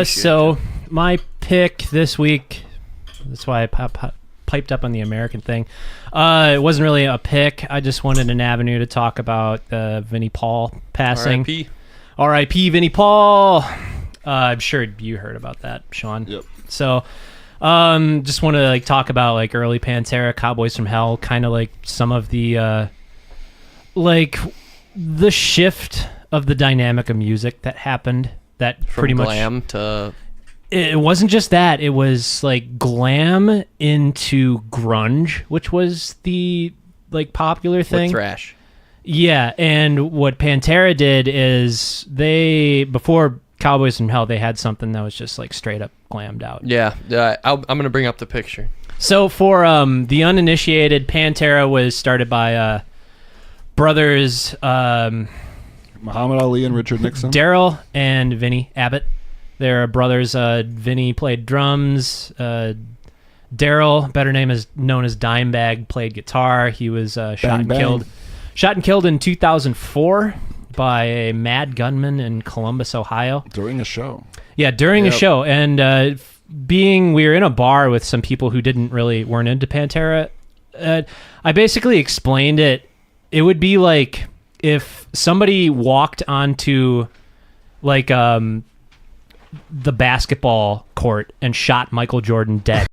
S2: So my pick this week, that's why I piped up on the American thing. It wasn't really a pick. I just wanted an avenue to talk about Vinnie Paul passing.
S3: R.I.P.
S2: R.I.P. Vinnie Paul. I'm sure you heard about that, Sean.
S1: Yep.
S2: So just want to like talk about like early Pantera, Cowboys from Hell, kind of like some of the like the shift of the dynamic of music that happened, that
S3: From
S2: pretty much
S3: glam to...
S2: It wasn't just that, it was like glam into grunge, which was the like popular thing.
S3: With thrash.
S2: Yeah, and what Pantera did is before Cowboys from Hell, they had something that was just like straight up glammed out.
S3: Yeah, I'm going to bring up the picture.
S2: So for the uninitiated, Pantera was started by brothers
S1: Muhammad Ali and Richard Nixon.
S2: Daryl and Vinnie Abbott. They're brothers. Vinnie played drums. Daryl, better known as Dimebag, played guitar. He was shot and killed in 2004 by a mad gunman in Columbus, Ohio.
S1: During a show.
S2: Yeah, during a show. And we were in a bar with some people who weren't into Pantera. I basically explained it. It would be like if somebody walked onto like the basketball court and shot Michael Jordan dead.